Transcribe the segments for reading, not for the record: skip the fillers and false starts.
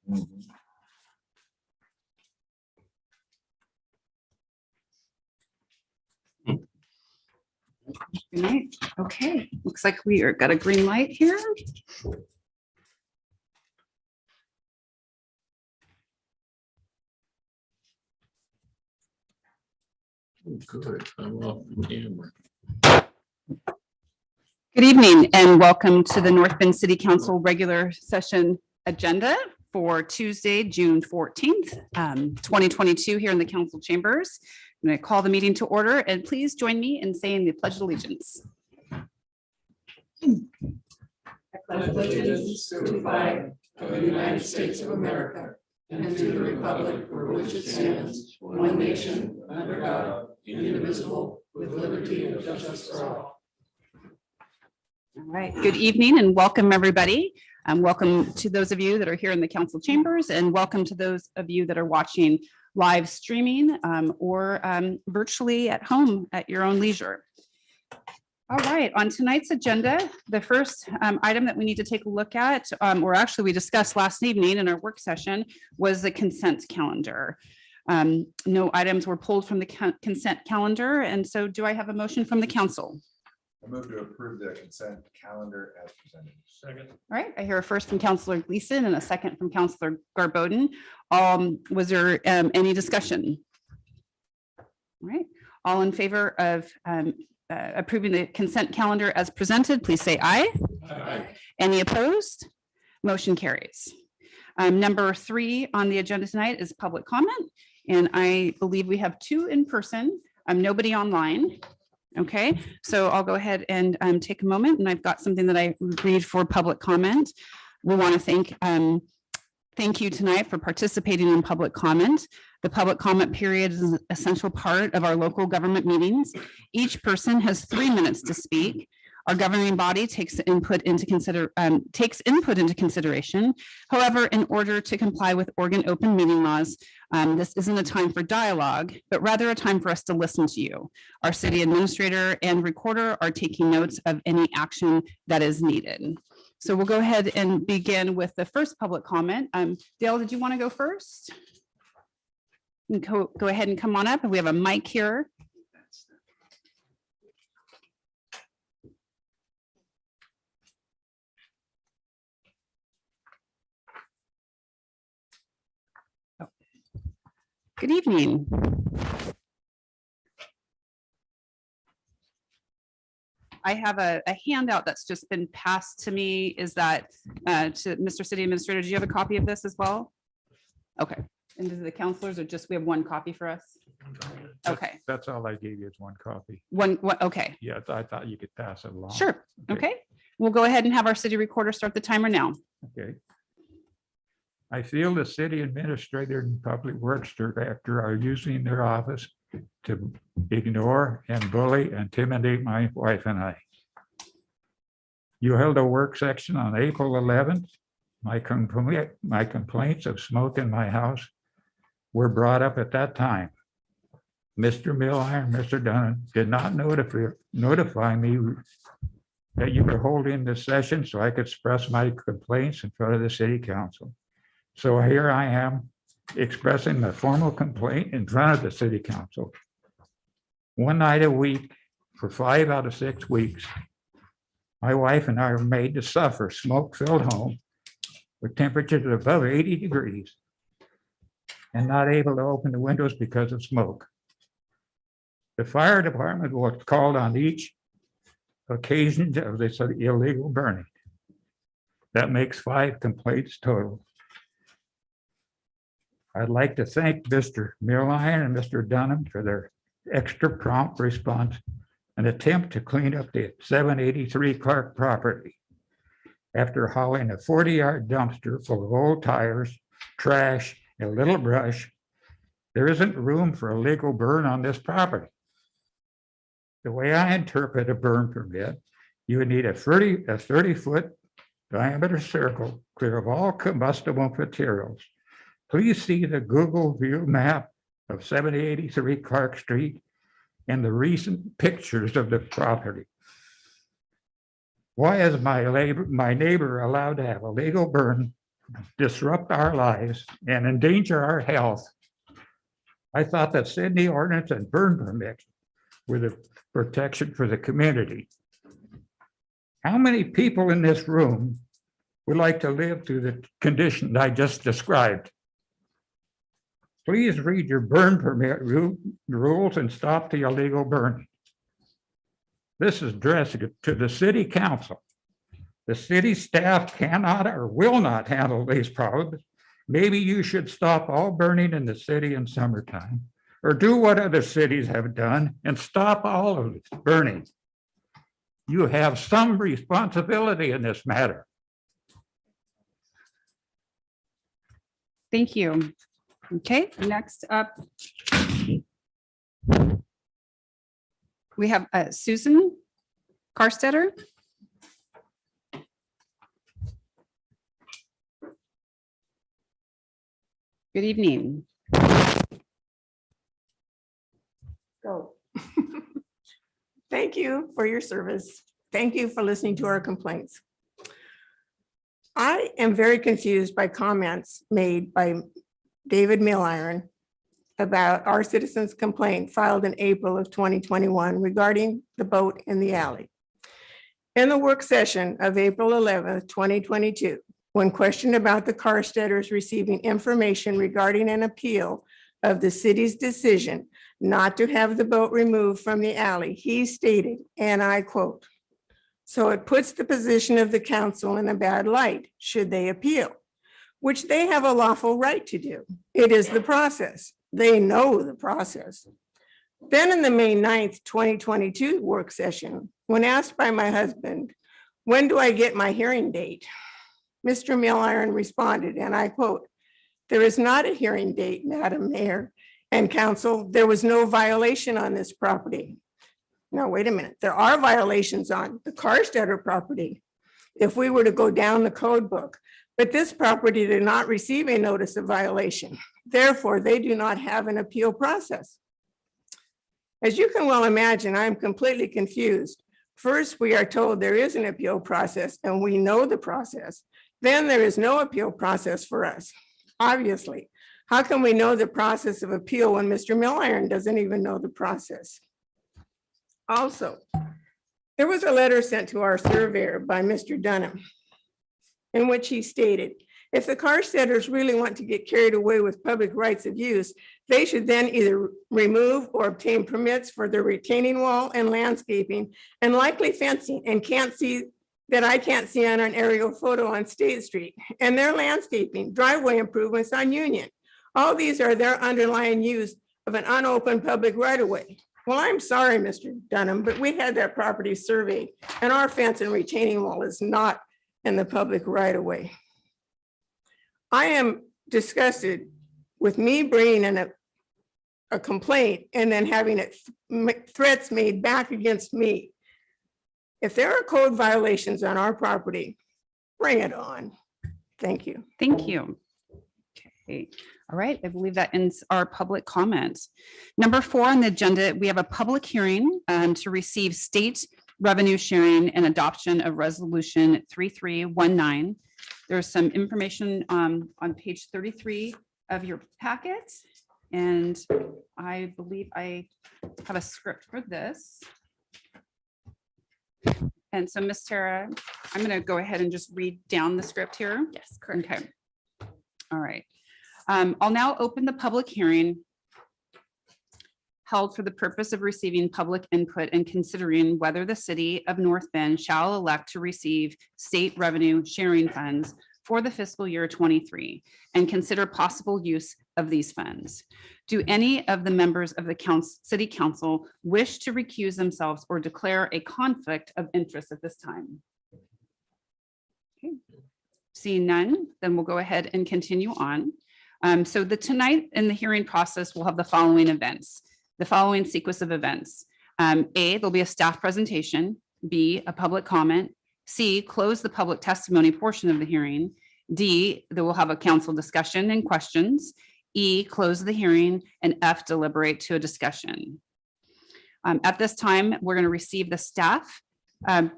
Good night. Okay, looks like we are got a green light here. Good. I'm off the camera. Good evening and welcome to the North Bend City Council regular session agenda for Tuesday, June 14th, 2022 here in the council chambers. I'm going to call the meeting to order and please join me in saying the Pledge of Allegiance. I pledge allegiance to the flag of the United States of America and to the republic for which it stands, one nation, under God, indivisible, with liberty and justice for all. All right, good evening and welcome everybody. Welcome to those of you that are here in the council chambers and welcome to those of you that are watching live streaming or virtually at home at your own leisure. All right, on tonight's agenda, the first item that we need to take a look at, or actually we discussed last evening in our work session, was the consent calendar. No items were pulled from the consent calendar, and so do I have a motion from the council? I move to approve the consent calendar as presented. Second. All right, I hear a first from Councilor Gleason and a second from Councilor Garboden. Was there any discussion? All right, all in favor of approving the consent calendar as presented, please say aye. Aye. Any opposed? Motion carries. Number 3 on the agenda tonight is public comment, and I believe we have 2 in person, nobody online. Okay, so I'll go ahead and take a moment, and I've got something that I read for public comment. We want to thank you tonight for participating in public comment. The public comment period is an essential part of our local government meetings. Each person has 3 minutes to speak. Our governing body takes input into consideration. However, in order to comply with Oregon open meeting laws, this isn't a time for dialogue, but rather a time for us to listen to you. Our city administrator and recorder are taking notes of any action that is needed. So we'll go ahead and begin with the first public comment. Dale, did you want to go first? You can go ahead and come on up. We have a mic here. Good evening. I have a handout that's just been passed to me. Is that to Mr. City Administrator? Do you have a copy of this as well? Okay. And to the counselors, or just we have one copy for us? Okay. That's all I gave you is one copy. One. Okay. Yeah, I thought you could pass it along. Sure. Okay. We'll go ahead and have our city recorder start the timer now. Okay. I feel the city administrator and public works director are using their office to ignore and bully and intimidate my wife and I. You held a work section on April 11th. My complaints of smoke in my house were brought up at that time. Mr. Miller and Mr. Dunn did not notify me that you were holding this session so I could express my complaints in front of the city council. So here I am expressing the formal complaint in front of the city council. One night a week for 5 out of 6 weeks, my wife and I are made to suffer smoke-filled home with temperatures above 80 degrees and not able to open the windows because of smoke. The fire department was called on each occasion of this illegal burning. That makes 5 complaints total. I'd like to thank Mr. Mearline and Mr. Dunham for their extra prompt response and attempt to clean up the 783 Clark property after hauling a 40-yard dumpster full of old tires, trash, and a little brush. There isn't room for a legal burn on this property. The way I interpret a burn permit, you would need a 30-foot diameter circle clear of all combustible materials. Please see the Google view map of 783 Clark Street and the recent pictures of the property. Why is my neighbor allowed to have a legal burn disrupt our lives and endanger our health. I thought that Sydney ordinance and burn permits were the protection for the community. How many people in this room would like to live through the conditions I just described? Please read your burn permit rules and stop the illegal burning. This is addressed to the city council. The city staff cannot or will not handle these problems. Maybe you should stop all burning in the city in summertime, or do what other cities have done and stop all of this burning. You have some responsibility in this matter. Thank you. Okay, next up. We have Susan Karstetter. Good evening. Go. Thank you for your service. Thank you for listening to our complaints. I am very confused by comments made by David Milliron about our citizens' complaint filed in April of 2021 regarding the boat in the alley. In the work session of April 11th, 2022, when questioned about the Karstetters receiving information regarding an appeal of the city's decision not to have the boat removed from the alley, he stated, and I quote, "So it puts the position of the council in a bad light should they appeal, which they have a lawful right to do. It is the process. They know the process." Then in the May 9th, 2022 work session, when asked by my husband, "When do I get my hearing date?" Mr. Milliron responded, and I quote, "There is not a hearing date, Madam Mayor and Council. There was no violation on this property." Now, wait a minute. There are violations on the Karstetter property if we were to go down the code book, but this property did not receive a notice of violation. Therefore, they do not have an appeal process. As you can well imagine, I'm completely confused. First, we are told there is an appeal process and we know the process. Then there is no appeal process for us. Obviously, how can we know the process of appeal when Mr. Milliron doesn't even know the process? Also, there was a letter sent to our surveyor by Mr. Dunham in which he stated, if the Karstetters really want to get carried away with public rights of use, they should then either remove or obtain permits for the retaining wall and landscaping and likely fencing, and I can't see on an aerial photo on State Street, and their landscaping, driveway improvements on Union. All these are their underlying use of an unopened public right of way. Well, I'm sorry, Mr. Dunham, but we had that property surveyed and our fence and retaining wall is not in the public right of way. I am disgusted with me bringing in a complaint and then having threats made back against me. If there are code violations on our property, bring it on. Thank you. Thank you. Okay. All right, I believe that ends our public comments. Number 4 on the agenda, we have a public hearing to receive state revenue sharing and adoption of resolution 3319. There's some information on page 33 of your packet. And I believe I have a script for this. And so Ms. Tara, I'm going to go ahead and just read down the script here. Yes, correct. Okay. All right. I'll now open the public hearing held for the purpose of receiving public input and considering whether the city of North Bend shall elect to receive state revenue sharing funds for the fiscal year 23 and consider possible use of these funds. Do any of the members of the city council wish to recuse themselves or declare a conflict of interest at this time? Okay. Seeing none, then we'll go ahead and continue on. So tonight in the hearing process, we'll have the following events, the following sequence of events. A, there'll be a staff presentation. B, a public comment. C, close the public testimony portion of the hearing. D, there will have a council discussion and questions. E, close the hearing, and F, deliberate to a discussion. At this time, we're going to receive the staff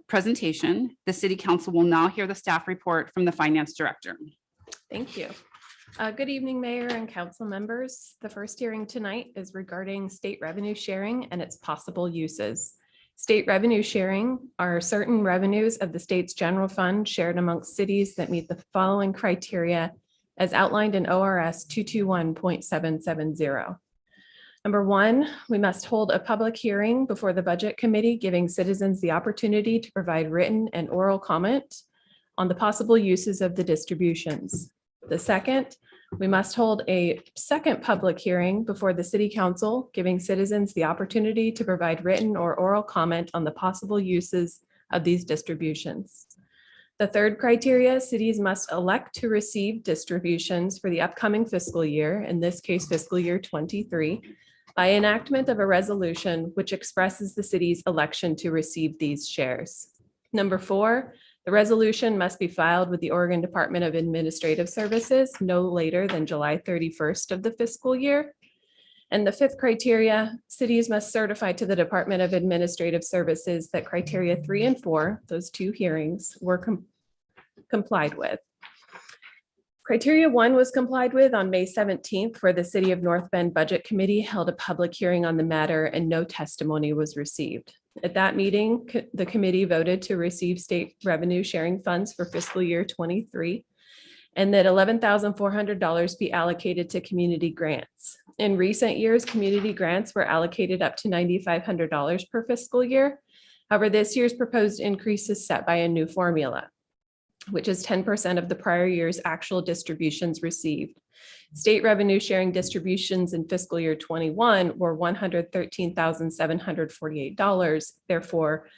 presentation. The city council will now hear the staff report from the finance director. Thank you. Good evening, Mayor and council members. The first hearing tonight is regarding state revenue sharing and its possible uses. State revenue sharing are certain revenues of the state's general fund shared amongst cities that meet the following criteria as outlined in ORS 221.770. Number one, we must hold a public hearing before the Budget Committee, giving citizens the opportunity to provide written and oral comment on the possible uses of the distributions. The second, we must hold a second public hearing before the City Council, giving citizens the opportunity to provide written or oral comment on the possible uses of these distributions. The third criteria, cities must elect to receive distributions for the upcoming fiscal year, in this case, fiscal year 23, by enactment of a resolution which expresses the city's election to receive these shares. Number four, the resolution must be filed with the Oregon Department of Administrative Services no later than July 31st of the fiscal year. And the fifth criteria, cities must certify to the Department of Administrative Services that criteria 3 and 4, those two hearings, were complied with. Criteria 1 was complied with on May 17th, where the City of North Bend Budget Committee held a public hearing on the matter and no testimony was received. At that meeting, the committee voted to receive state revenue sharing funds for fiscal year 23, and that $11,400 be allocated to community grants. In recent years, community grants were allocated up to $9,500 per fiscal year. However, this year's proposed increase is set by a new formula, which is 10% of the prior year's actual distributions received. State revenue sharing distributions in fiscal year 21 were $113,748. Therefore,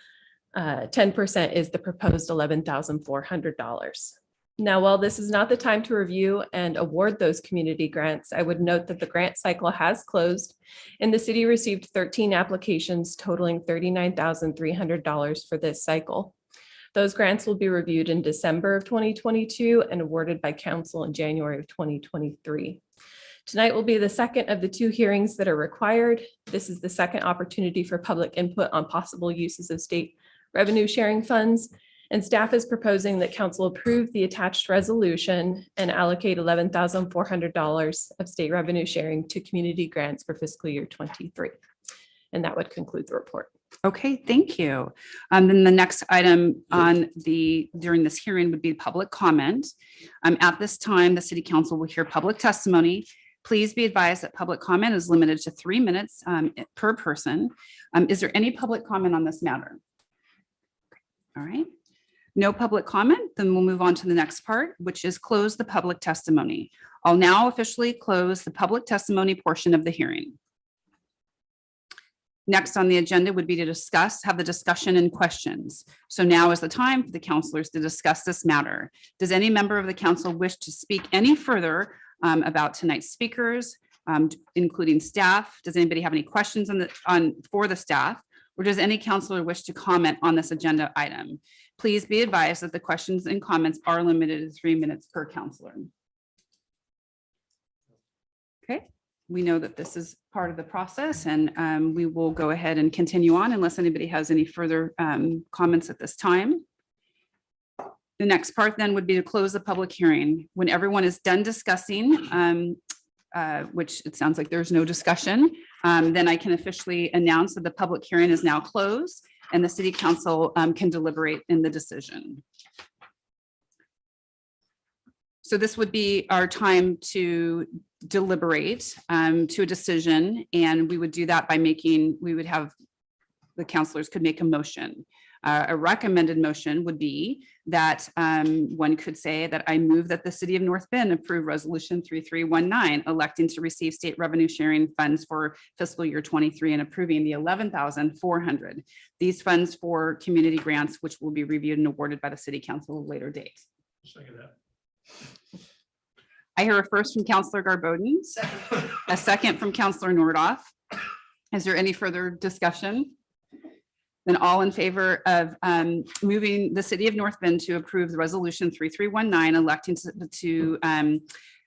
10% is the proposed $11,400. Now, while this is not the time to review and award those community grants, I would note that the grant cycle has closed and the city received 13 applications totaling $39,300 for this cycle. Those grants will be reviewed in December of 2022 and awarded by council in January of 2023. Tonight will be the second of the two hearings that are required. This is the second opportunity for public input on possible uses of state revenue sharing funds. And staff is proposing that council approve the attached resolution and allocate $11,400 of state revenue sharing to community grants for fiscal year 23. And that would conclude the report. Okay, thank you. Then the next item during this hearing would be public comment. At this time, the City Council will hear public testimony. Please be advised that public comment is limited to 3 minutes per person. Is there any public comment on this matter? All right. No public comment, then we'll move on to the next part, which is close the public testimony. I'll now officially close the public testimony portion of the hearing. Next on the agenda would be to have the discussion and questions. So now is the time for the councilors to discuss this matter. Does any member of the council wish to speak any further about tonight's speakers, including staff? Does anybody have any questions for the staff? Or does any councilor wish to comment on this agenda item? Please be advised that the questions and comments are limited to 3 minutes per councilor. Okay. We know that this is part of the process and we will go ahead and continue on unless anybody has any further comments at this time. The next part then would be to close the public hearing. When everyone is done discussing, which it sounds like there's no discussion, then I can officially announce that the public hearing is now closed and the City Council can deliberate in the decision. So this would be our time to deliberate to a decision, and we would do that by the councilors could make a motion. A recommended motion would be that one could say that I move that the City of North Bend approve Resolution 3319, electing to receive state revenue sharing funds for fiscal year 23 and approving the $11,400. These funds for community grants, which will be reviewed and awarded by the City Council at a later date. Second that. I hear a first from Councilor Garbodin, a second from Councilor Nordoff. Is there any further discussion? Then all in favor of moving the City of North Bend to approve the Resolution 3319, electing to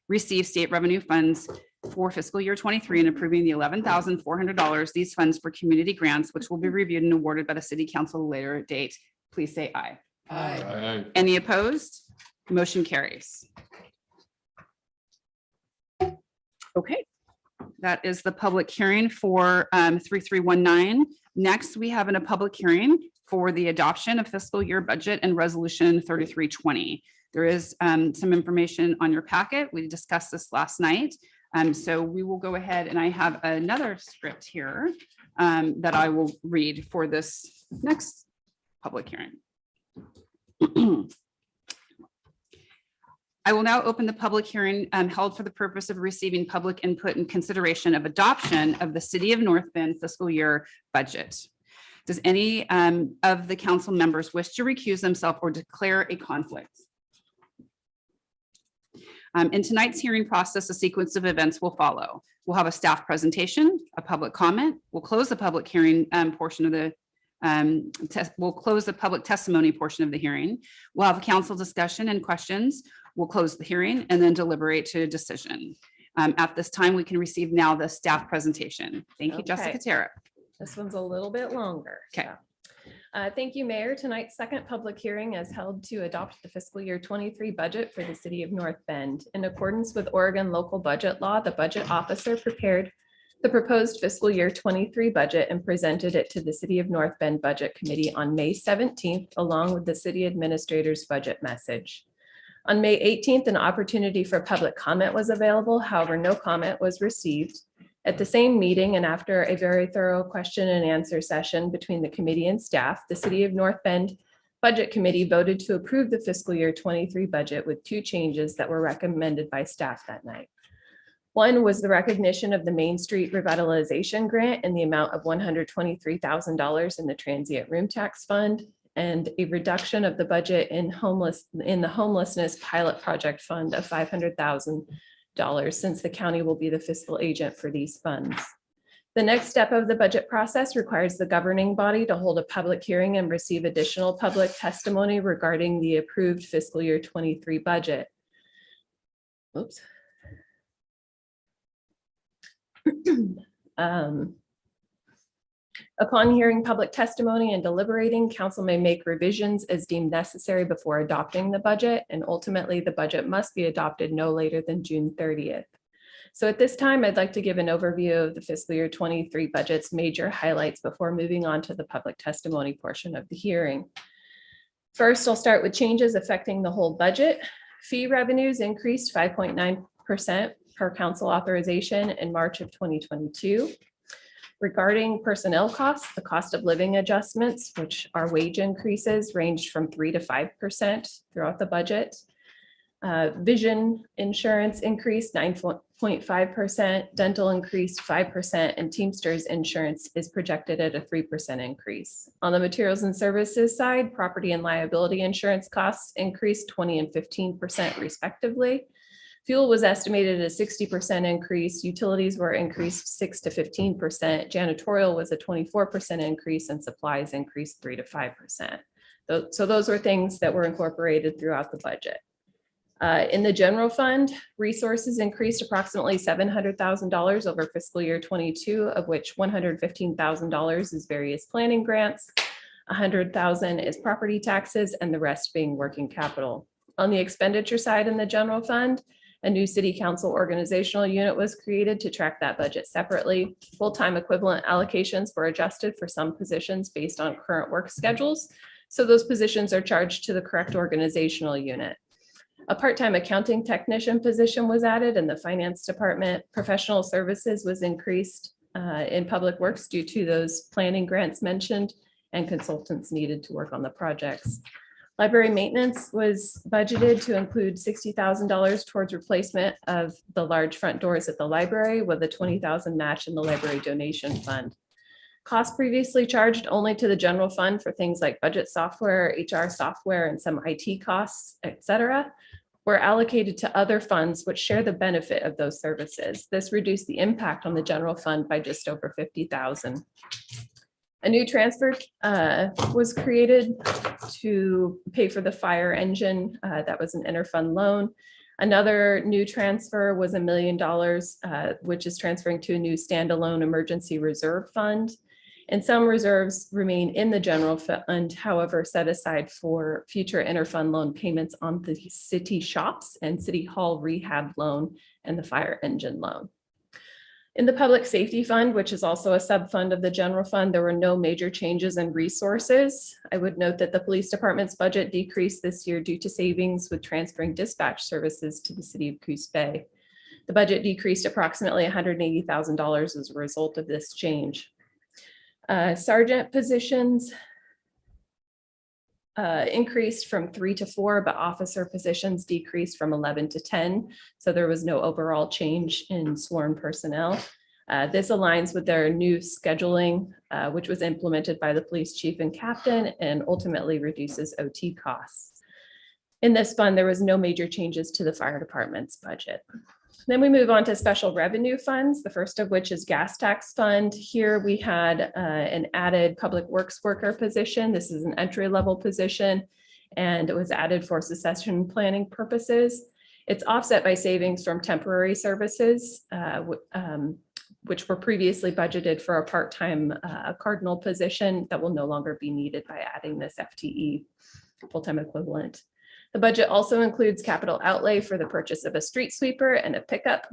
receive state revenue funds for fiscal year 23 and approving the $11,400, these funds for community grants, which will be reviewed and awarded by the City Council at a later date. Please say aye. Aye. Aye. Any opposed? Motion carries. Okay, that is the public hearing for 3319. Next, we have a public hearing for the adoption of fiscal year budget and resolution 3320. There is some information on your packet. We discussed this last night. So we will go ahead, and I have another script here that I will read for this next public hearing. I will now open the public hearing held for the purpose of receiving public input and consideration of adoption of the City of North Bend fiscal year budget. Does any of the council members wish to recuse themselves or declare a conflict? In tonight's hearing process, a sequence of events will follow. We'll have a staff presentation, a public comment. We'll close the public hearing portion of the we'll close the public testimony portion of the hearing. We'll have a council discussion and questions. We'll close the hearing and then deliberate to a decision. At this time, we can receive now the staff presentation. Thank you, Jessica Okay. Tara. This one's a little bit longer. Okay. Thank you, Mayor. Tonight's second public hearing is held to adopt the fiscal year 23 budget for the City of North Bend. In accordance with Oregon local budget law, the budget officer prepared the proposed fiscal year 23 budget and presented it to the City of North Bend Budget Committee on May 17th, along with the city administrator's budget message. On May 18th, an opportunity for public comment was available. However, no comment was received. At the same meeting and after a very thorough question and answer session between the committee and staff, the City of North Bend Budget Committee voted to approve the fiscal year 23 budget with two changes that were recommended by staff that night. One was the recognition of the Main Street Revitalization Grant in the amount of $123,000 in the transient room tax fund, and a reduction of the budget in the homelessness pilot project fund of $500,000, since the county will be the fiscal agent for these funds. The next step of the budget process requires the governing body to hold a public hearing and receive additional public testimony regarding the approved fiscal year 23 budget. Oops. Upon hearing public testimony and deliberating, council may make revisions as deemed necessary before adopting the budget, and ultimately the budget must be adopted no later than June 30th. So at this time, I'd like to give an overview of the fiscal year 23 budget's major highlights before moving on to the public testimony portion of the hearing. First, I'll start with changes affecting the whole budget. Fee revenues increased 5.9% per council authorization in March of 2022. Regarding personnel costs, the cost of living adjustments, which are wage increases, ranged from 3 to 5% throughout the budget. Vision insurance increased 9.5%, dental increased 5%, and Teamsters insurance is projected at a 3% increase. On the materials and services side, property and liability insurance costs increased 20 and 15% respectively. Fuel was estimated at a 60% increase. Utilities were increased 6 to 15%. Janitorial was a 24% increase, and supplies increased 3 to 5%. So those were things that were incorporated throughout the budget. In the general fund, resources increased approximately $700,000 over fiscal year 22, of which $115,000 is various planning grants, $100,000 is property taxes, and the rest being working capital. On the expenditure side in the general fund, a new city council organizational unit was created to track that budget separately. Full-time equivalent allocations were adjusted for some positions based on current work schedules, so those positions are charged to the correct organizational unit. A part-time accounting technician position was added in the finance department. Professional services was increased in public works due to those planning grants mentioned and consultants needed to work on the projects. Library maintenance was budgeted to include $60,000 towards replacement of the large front doors at the library, with a $20,000 match in the library donation fund. Costs previously charged only to the general fund for things like budget software, HR software, and some IT costs, etc., were allocated to other funds which share the benefit of those services. This reduced the impact on the general fund by just over $50,000. A new transfer was created to pay for the fire engine. That was an interfund loan. Another new transfer was $1 million, which is transferring to a new standalone emergency reserve fund. And some reserves remain in the general fund, however, set aside for future interfund loan payments on the city shops and city hall rehab loan and the fire engine loan. In the Public Safety Fund, which is also a sub-fund of the general fund, there were no major changes in resources. I would note that the police department's budget decreased this year due to savings with transferring dispatch services to the city of Coos Bay. The budget decreased approximately $180,000 as a result of this change. Sergeant positions increased from 3 to 4, but officer positions decreased from 11 to 10. So there was no overall change in sworn personnel. This aligns with their new scheduling, which was implemented by the police chief and captain and ultimately reduces OT costs. In this fund, there was no major changes to the fire department's budget. Then we move on to special revenue funds, the first of which is gas tax fund. Here we had an added public works worker position. This is an entry level position and it was added for succession planning purposes. It's offset by savings from temporary services, which were previously budgeted for a part-time cardinal position that will no longer be needed by adding this FTE full-time equivalent. The budget also includes capital outlay for the purchase of a street sweeper and a pickup.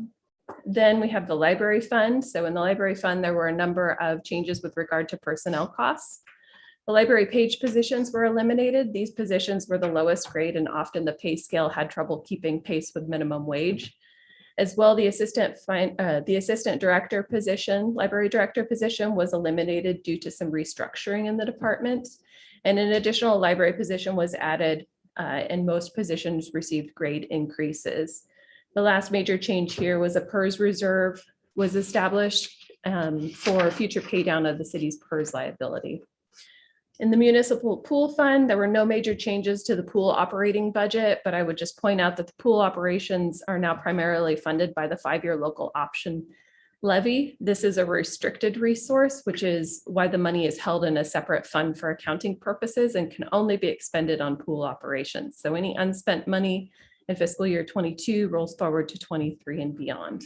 Then we have the library fund. So in the library fund, there were a number of changes with regard to personnel costs. The library page positions were eliminated. These positions were the lowest grade and often the pay scale had trouble keeping pace with minimum wage. As well, the assistant director position, library director position was eliminated due to some restructuring in the department. And an additional library position was added and most positions received grade increases. The last major change here was a PERS reserve was established for future pay down of the city's PERS liability. In the municipal pool fund, there were no major changes to the pool operating budget, but I would just point out that the pool operations are now primarily funded by the 5-year local option levy. This is a restricted resource, which is why the money is held in a separate fund for accounting purposes and can only be expended on pool operations. So any unspent money in fiscal year 22 rolls forward to 23 and beyond.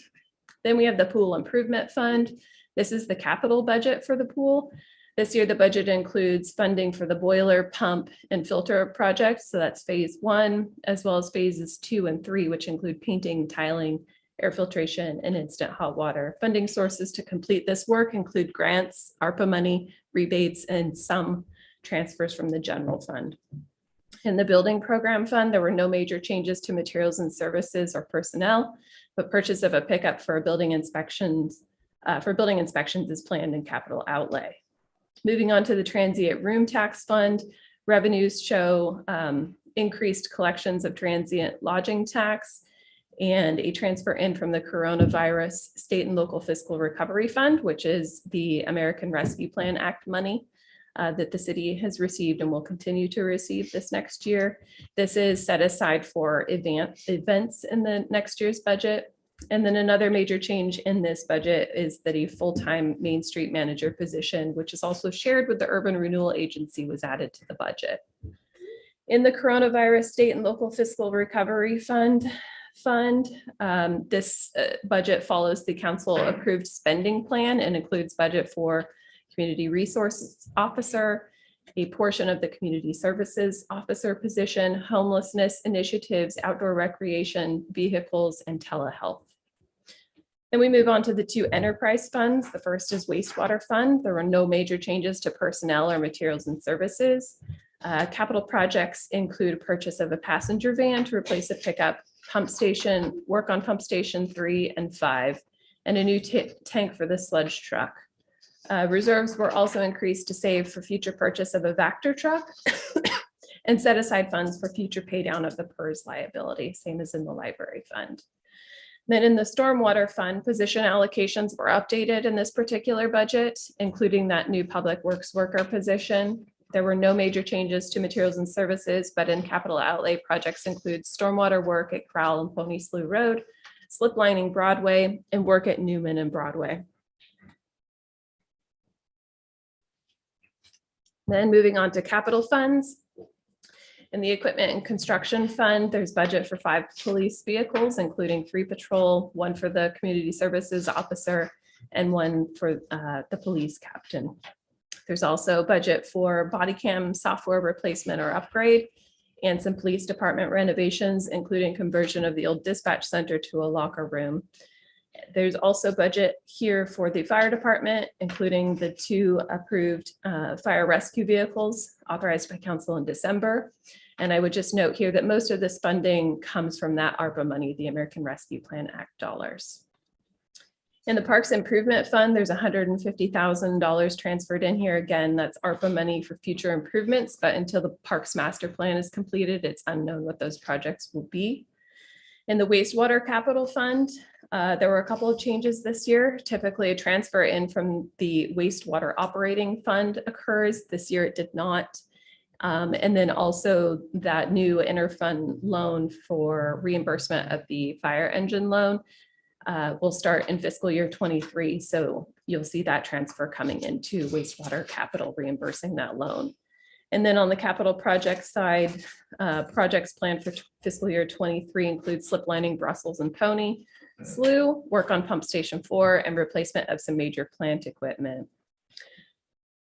Then we have the pool improvement fund. This is the capital budget for the pool. This year, the budget includes funding for the boiler, pump, and filter projects. So that's phase 1, as well as phases 2 and 3, which include painting, tiling, air filtration, and instant hot water. Funding sources to complete this work include grants, ARPA money, rebates, and some transfers from the general fund. In the building program fund, there were no major changes to materials and services or personnel, but purchase of a pickup for building inspections is planned in capital outlay. Moving on to the transient room tax fund, revenues show increased collections of transient lodging tax and a transfer in from the coronavirus state and local fiscal recovery fund, which is the American Rescue Plan Act money that the city has received and will continue to receive this next year. This is set aside for events in the next year's budget. And then another major change in this budget is that a full-time Main Street manager position, which is also shared with the Urban Renewal Agency, was added to the budget. In the coronavirus state and local fiscal recovery fund, this budget follows the council approved spending plan and includes budget for community resources officer, a portion of the community services officer position, homelessness initiatives, outdoor recreation, vehicles, and telehealth. Then we move on to the 2 enterprise funds. The first is wastewater fund. There were no major changes to personnel or materials and services. Capital projects include purchase of a passenger van to replace a pickup, pump station, work on pump station 3 and 5, and a new tank for the sludge truck. Reserves were also increased to save for future purchase of a Vector truck and set aside funds for future pay down of the PERS liability, same as in the library fund. Then in the stormwater fund, position allocations were updated in this particular budget, including that new public works worker position. There were no major changes to materials and services, but in capital outlay, projects include stormwater work at Crowell and Pony Slough Road, slip lining Broadway, and work at Newman and Broadway. Then moving on to capital funds. In the equipment and construction fund, there's budget for 5 police vehicles, including 3 patrol, 1 for the community services officer, and 1 for the police captain. There's also budget for body cam software replacement or upgrade and some police department renovations, including conversion of the old dispatch center to a locker room. There's also budget here for the fire department, including the 2 approved fire rescue vehicles authorized by council in December. And I would just note here that most of this funding comes from that ARPA money, the American Rescue Plan Act dollars. In the Parks Improvement Fund, there's $150,000 transferred in here. Again, that's ARPA money for future improvements, but until the Parks Master Plan is completed, it's unknown what those projects will be. In the Wastewater Capital Fund, there were a couple of changes this year. Typically, a transfer in from the Wastewater Operating Fund occurs. This year, it did not. And then also that new interfund loan for reimbursement of the fire engine loan will start in fiscal year 23. So you'll see that transfer coming into wastewater capital reimbursing that loan. And then on the capital project side, projects planned for fiscal year 23 include slip lining Brussels and Pony, slough, work on pump station 4, and replacement of some major plant equipment.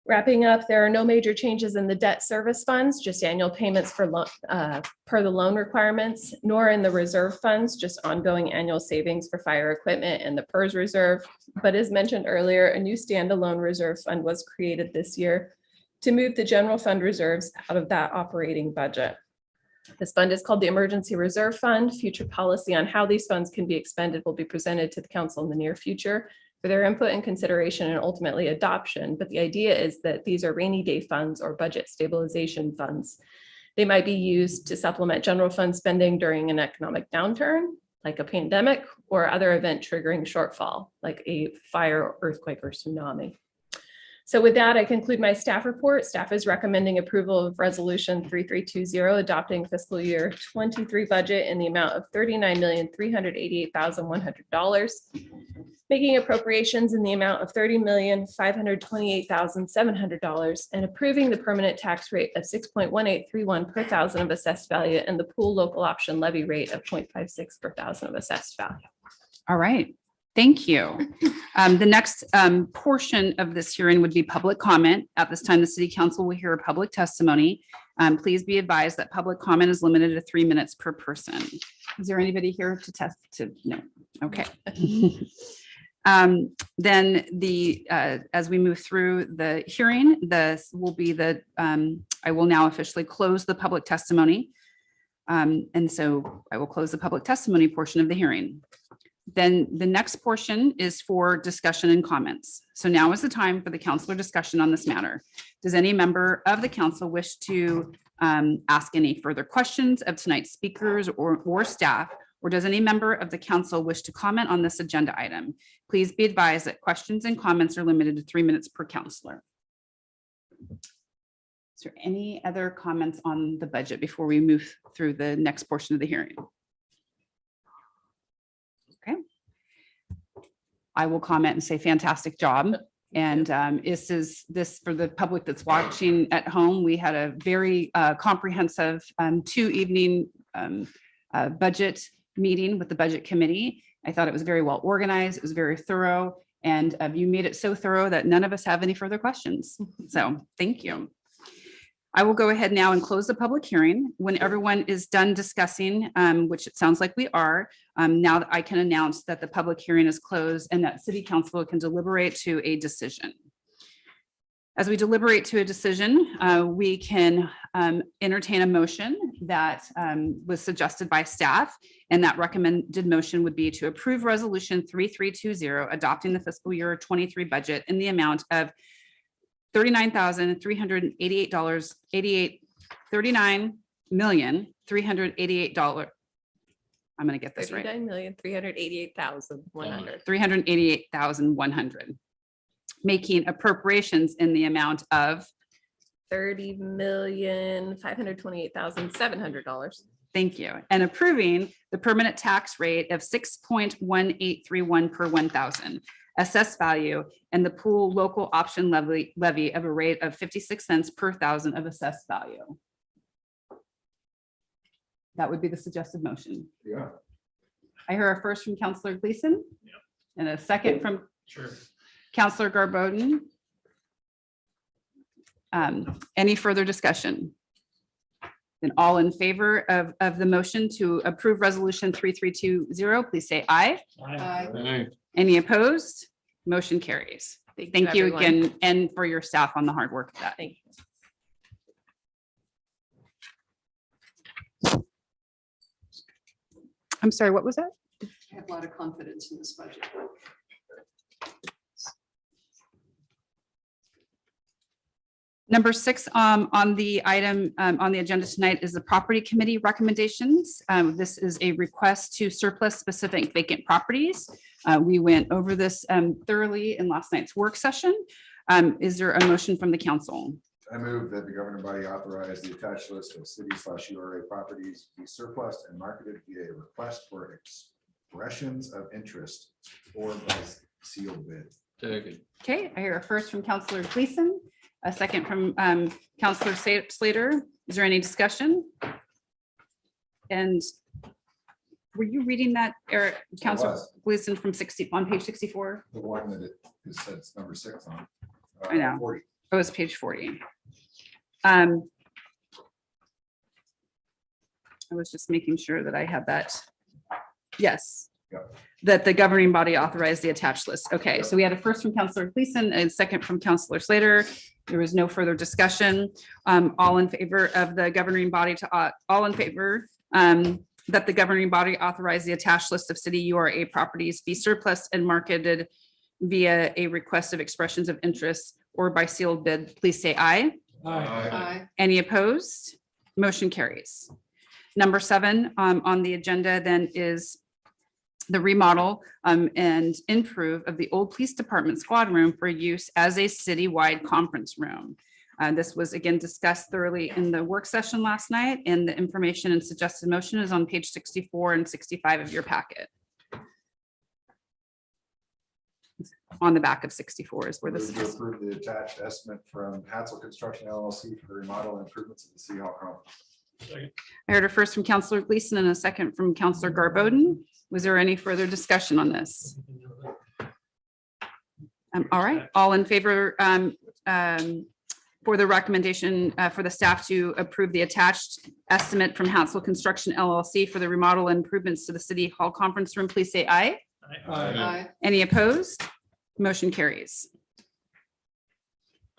Wrapping up, there are no major changes in the debt service funds, just annual payments for per the loan requirements, nor in the reserve funds, just ongoing annual savings for fire equipment and the PERS reserve. But as mentioned earlier, a new standalone reserve fund was created this year to move the general fund reserves out of that operating budget. This fund is called the Emergency Reserve Fund. Future policy on how these funds can be expended will be presented to the council in the near future for their input and consideration and ultimately adoption. But the idea is that these are rainy day funds or budget stabilization funds. They might be used to supplement general fund spending during an economic downturn, like a pandemic, or other event triggering shortfall, like a fire, earthquake, or tsunami. So with that, I conclude my staff report. Staff is recommending approval of resolution 3320, adopting fiscal year 23 budget in the amount of $39,388,100, making appropriations in the amount of $30,528,700, and approving the permanent tax rate of 6.1831 per thousand of assessed value and the pool local option levy rate of 0.56 per thousand of assessed value. All right. Thank you. The next portion of this hearing would be public comment. At this time, the city council will hear a public testimony. Please be advised that public comment is limited to 3 minutes per person. Is there anybody here to test? No. Okay. Then as we move through the hearing, this will be I will now officially close the public testimony. And so I will close the public testimony portion of the hearing. Then the next portion is for discussion and comments. So now is the time for the councilor discussion on this matter. Does any member of the council wish to ask any further questions of tonight's speakers or staff? Or does any member of the council wish to comment on this agenda item? Please be advised that questions and comments are limited to 3 minutes per councilor. Is there any other comments on the budget before we move through the next portion of the hearing? Okay. I will comment and say fantastic job. And this for the public that's watching at home. We had a very comprehensive 2-evening budget meeting with the budget committee. I thought it was very well organized. It was very thorough. And you made it so thorough that none of us have any further questions. So thank you. I will go ahead now and close the public hearing. When everyone is done discussing, which it sounds like we are, now that I can announce that the public hearing is closed and that city council can deliberate to a decision. As we deliberate to a decision, we can entertain a motion that was suggested by staff, and that recommended motion would be to approve resolution 3320, adopting the fiscal year 23 budget in the amount of $39,388. $39,388. I'm going to get this right. $39,388,100. $388,100. Making appropriations in the amount of $30,528,700. Thank you. And approving the permanent tax rate of 6.1831 per 1,000 assessed value and the pool local option levy of a rate of 56 cents per thousand of assessed value. That would be the suggested motion. Yeah. I hear a first from Councillor Gleason. Yep. And a second from Sure. Councillor Garboden. Any further discussion? Then all in favor of the motion to approve resolution 3320, please say aye. Aye. Any opposed? Motion carries. Thank you everyone. again, and for your staff on the hard work of that. Thank you. I'm sorry, what was that? I have a lot of confidence in this budget. Number 6 on the item on the agenda tonight is the property committee recommendations. This is a request to surplus specific vacant properties. We went over this thoroughly in last night's work session. Is there a motion from the council? I move that the governing body authorize the attached list of city/URA properties be surplus and marketed via a request for expressions of interest or by sealed bid. Second. Okay, I hear a first from Councillor Gleason, a second from Councillor Slater. Is there any discussion? And were you reading that, Eric, Councillor was. Gleason from 60 on page 64? The one that it says number 6 on. I know. 40. Oh, it's page 40. I was just making sure that I had that. Yes. Yep. That the governing body authorized the attached list. Okay, so we had a first from Councillor Gleason and a second from Councillor Slater. There was no further discussion. All in favor of the governing body to, all in favor that the governing body authorize the attached list of city URA properties be surplus and marketed via a request of expressions of interest or by sealed bid, please say aye. Aye. Any opposed? Motion carries. Number 7 on the agenda then is the remodel and improve of the old police department squad room for use as a citywide conference room. This was again discussed thoroughly in the work session last night, and the information and suggested motion is on page 64 and 65 of your packet. On the back of 64 is where this Move to is. approve the attached estimate from Hatzel Construction LLC for the remodel and improvements of the City Hall complex. I heard a first from Councillor Gleason and a second from Councillor Garboden. Was there any further discussion on this? All right, all in favor for the recommendation for the staff to approve the attached estimate from Hansel Construction LLC for the remodel and improvements to the City Hall Conference Room, please say aye. Aye. Any opposed? Motion carries.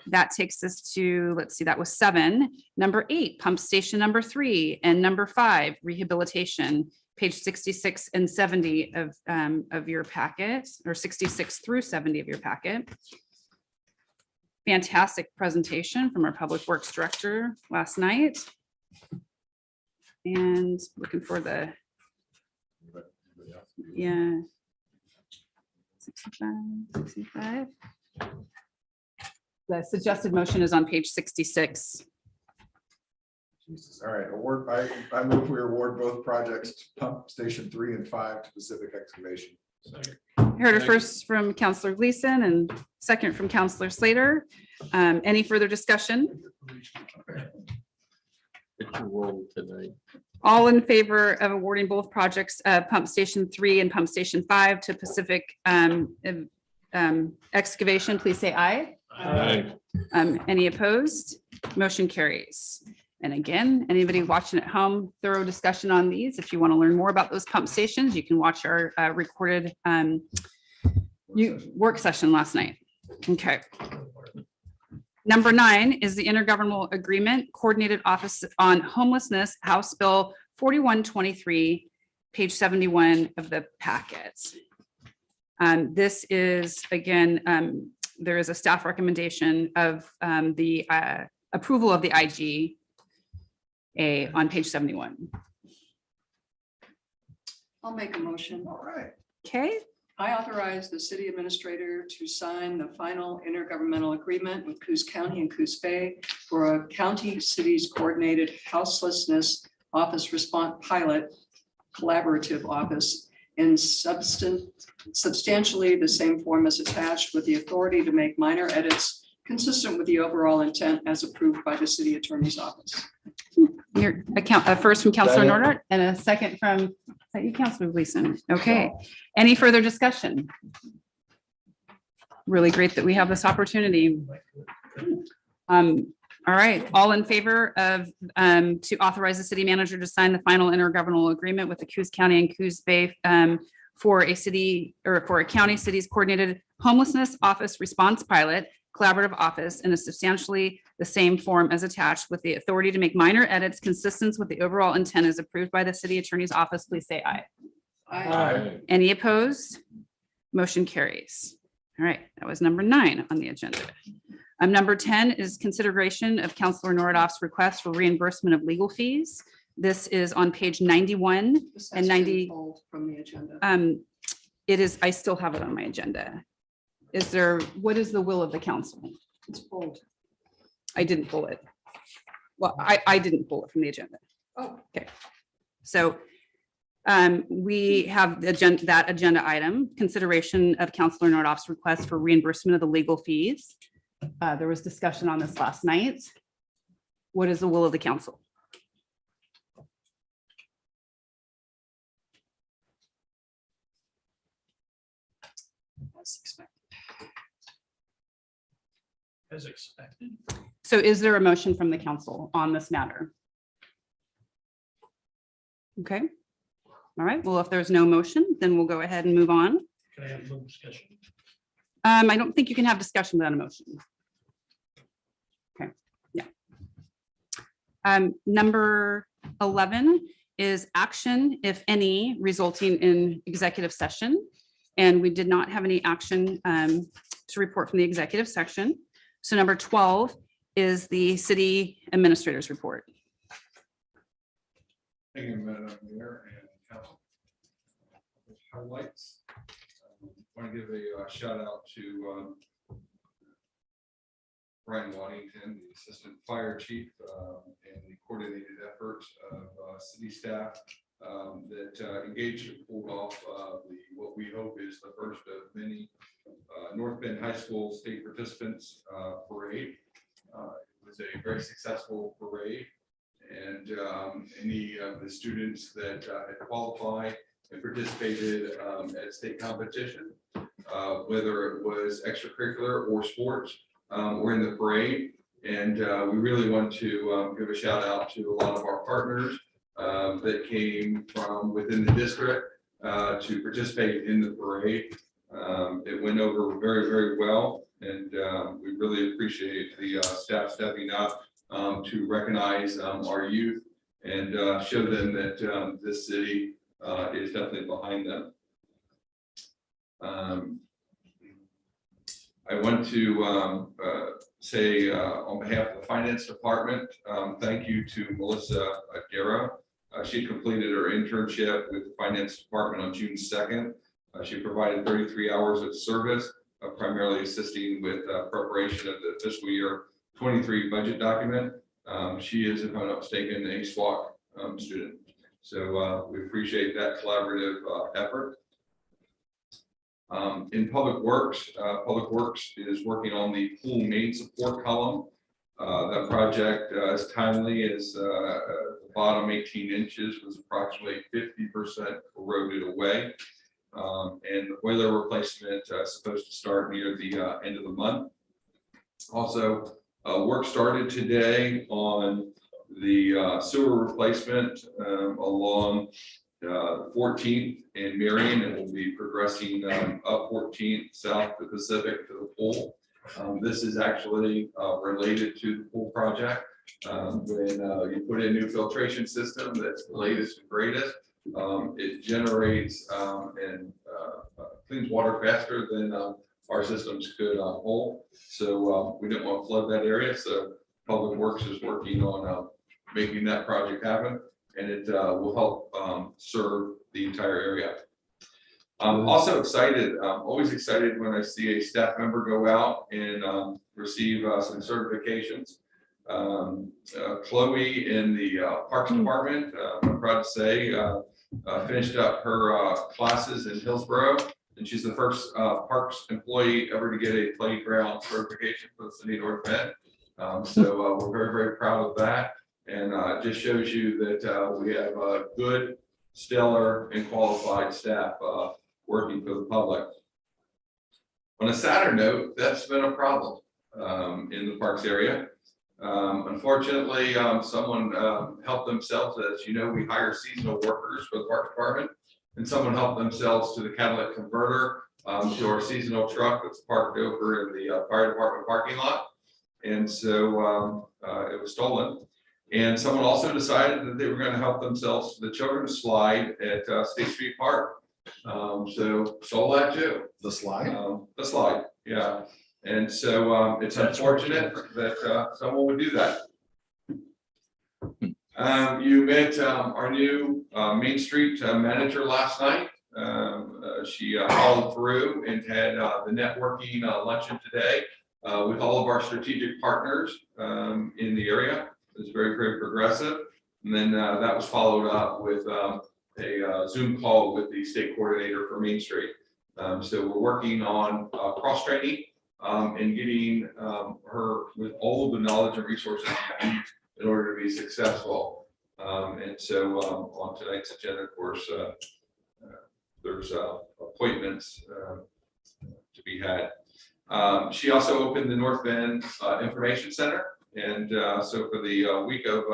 That takes us to, let's see, that was 7. Number 8, pump station number 3, and number 5, rehabilitation, page 66 and 70 of your packet, or 66 through 70 of your packet. Fantastic presentation from our Public Works Director last night. And looking for the, yeah. 65. The suggested motion is on page 66. Jesus. All right, I move we award both projects, pump station 3 and 5 to Pacific Excavation. I heard a first from Councillor Gleason and second from Councillor Slater. Any further discussion? It's your roll tonight. All in favor of awarding both projects, pump station 3 and pump station 5 to Pacific Excavation, please say aye. Aye. Any opposed? Motion carries. And again, anybody watching at home, thorough discussion on these. If you want to learn more about those pump stations, you can watch our recorded work session last night. Okay. Number 9 is the intergovernmental agreement, coordinated office on homelessness, House Bill 4123, page 71 of the packets. This is, again, there is a staff recommendation of the approval of the IGA on page 71. I'll make a motion. All right. Okay, I authorize the city administrator to sign the final intergovernmental agreement with Coos County and Coos Bay for a county cities coordinated houselessness office response pilot collaborative office in substantially the same form as attached, with the authority to make minor edits consistent with the overall intent as approved by the city attorney's office. your account, first from Councillor Second. Nordoff and a second from, is that you, Councillor Gleason? Okay, any further discussion? Really great that we have this opportunity. All right, all in favor of to authorize the city manager to sign the final intergovernmental agreement with the Coos County and Coos Bay for a city or for a county city's coordinated homelessness office response pilot collaborative office in a substantially the same form as attached with the authority to make minor edits consistent with the overall intent as approved by the city attorney's office. Please say aye. Aye. Any opposed? Motion carries. All right, that was number 9 on the agenda. Number 10 is consideration of Councilor Nordoff's request for reimbursement of legal fees. This is on page 91 This and has been 90. pulled from the agenda. It is, I still have it on my agenda. Is there, what is the will of the council? It's pulled. I didn't pull it. Well, I didn't pull it from the agenda. Oh, Okay. So we have the agenda, that agenda item, consideration of Councilor Nordoff's request for reimbursement of the legal fees. There was discussion on this last night. What is the will of the council? as expected. As expected. So is there a motion from the council on this matter? Okay. All right. Well, if there's no motion, then we'll go ahead and move on. Can I have a little discussion? I don't think you can have discussion without a motion. Okay, yeah. Number 11 is action, if any, resulting in executive session. And we did not have any action to report from the executive section. So number 12 is the city administrator's report. Thank you, Madam Mayor and Council. Highlights. Want to give a shout out to Brian Waddington, the Assistant Fire Chief, and the coordinated efforts of city staff that engaged and pulled off what we hope is the first of many North Bend High School state participants parade. It was a very successful parade, and any of the students that had qualified and participated at state competition, whether it was extracurricular or sports, were in the parade. And we really want to give a shout out to a lot of our partners that came from within the district to participate in the parade. It went over very, very well. And we really appreciate the staff stepping up to recognize our youth and show them that this city is definitely behind them. I want to say on behalf of the finance department, thank you to Melissa Aguero. She completed her internship with the finance department on June 2nd. She provided 33 hours of service, primarily assisting with preparation of the fiscal year 23 budget document. She is, if I'm not mistaken, a SWAC student. So we appreciate that collaborative effort. In Public Works is working on the pool main support column. That project is timely as the bottom 18 inches was approximately 50% eroded away. And the boiler replacement is supposed to start near the end of the month. Also, work started today on the sewer replacement along 14th and Marion, and will be progressing up 14th south to Pacific to the pool. This is actually related to the pool project. When you put in a new filtration system that's the latest and greatest, it generates and cleans water faster than our systems could hold. So we didn't want to flood that area. So Public Works is working on making that project happen, and it will help serve the entire area. I'm also excited, always excited when I see a staff member go out and receive some certifications. Chloe in the Parks Department, I'm proud to say, finished up her classes in Hillsborough, and she's the first Parks employee ever to get a playground certification for the city of North Bend. So we're very, very proud of that. And it just shows you that we have a good, stellar, and qualified staff working for the public. On a sadder note, that's been a problem in the parks area. Unfortunately, someone helped themselves. As you know, we hire seasonal workers for the park department, and someone helped themselves to the catalytic converter to our seasonal truck that's parked over in the fire department parking lot. And so it was stolen. And someone also decided that they were going to help themselves to the children's slide at State Street Park. So stole that too. The slide? The slide, yeah. And so it's unfortunate that someone would do that. You met our new Main Street manager last night. She followed through and had the networking luncheon today with all of our strategic partners in the area. It was very, very progressive. And then that was followed up with a Zoom call with the state coordinator for Main Street. So we're working on cross-training and getting her with all of the knowledge and resources she needs in order to be successful. And so on tonight's agenda, of course, there's appointments to be had. She also opened the Northbound Information Center. And so for the week of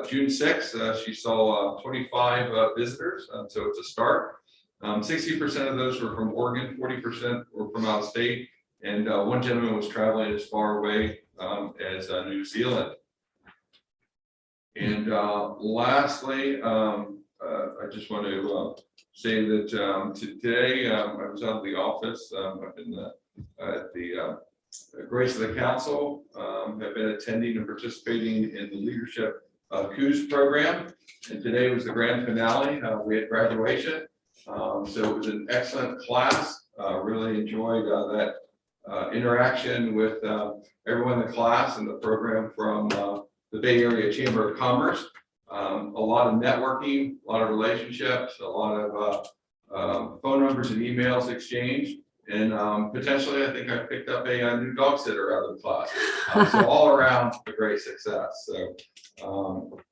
June 6th, she saw 25 visitors. So it's a start. 60% of those were from Oregon, 40% were from out of state. And one gentleman was traveling as far away as New Zealand. And lastly, I just want to say that today I was out of the office. I've been at the Grace of the Council, have been attending and participating in the Leadership COOS program. And today was the grand finale. We had graduation. So it was an excellent class. Really enjoyed that interaction with everyone in the class and the program from the Bay Area Chamber of Commerce. A lot of networking, a lot of relationships, a lot of phone numbers and emails exchanged. And potentially, I think I picked up a new dog sitter out of the class. So all around a great success. So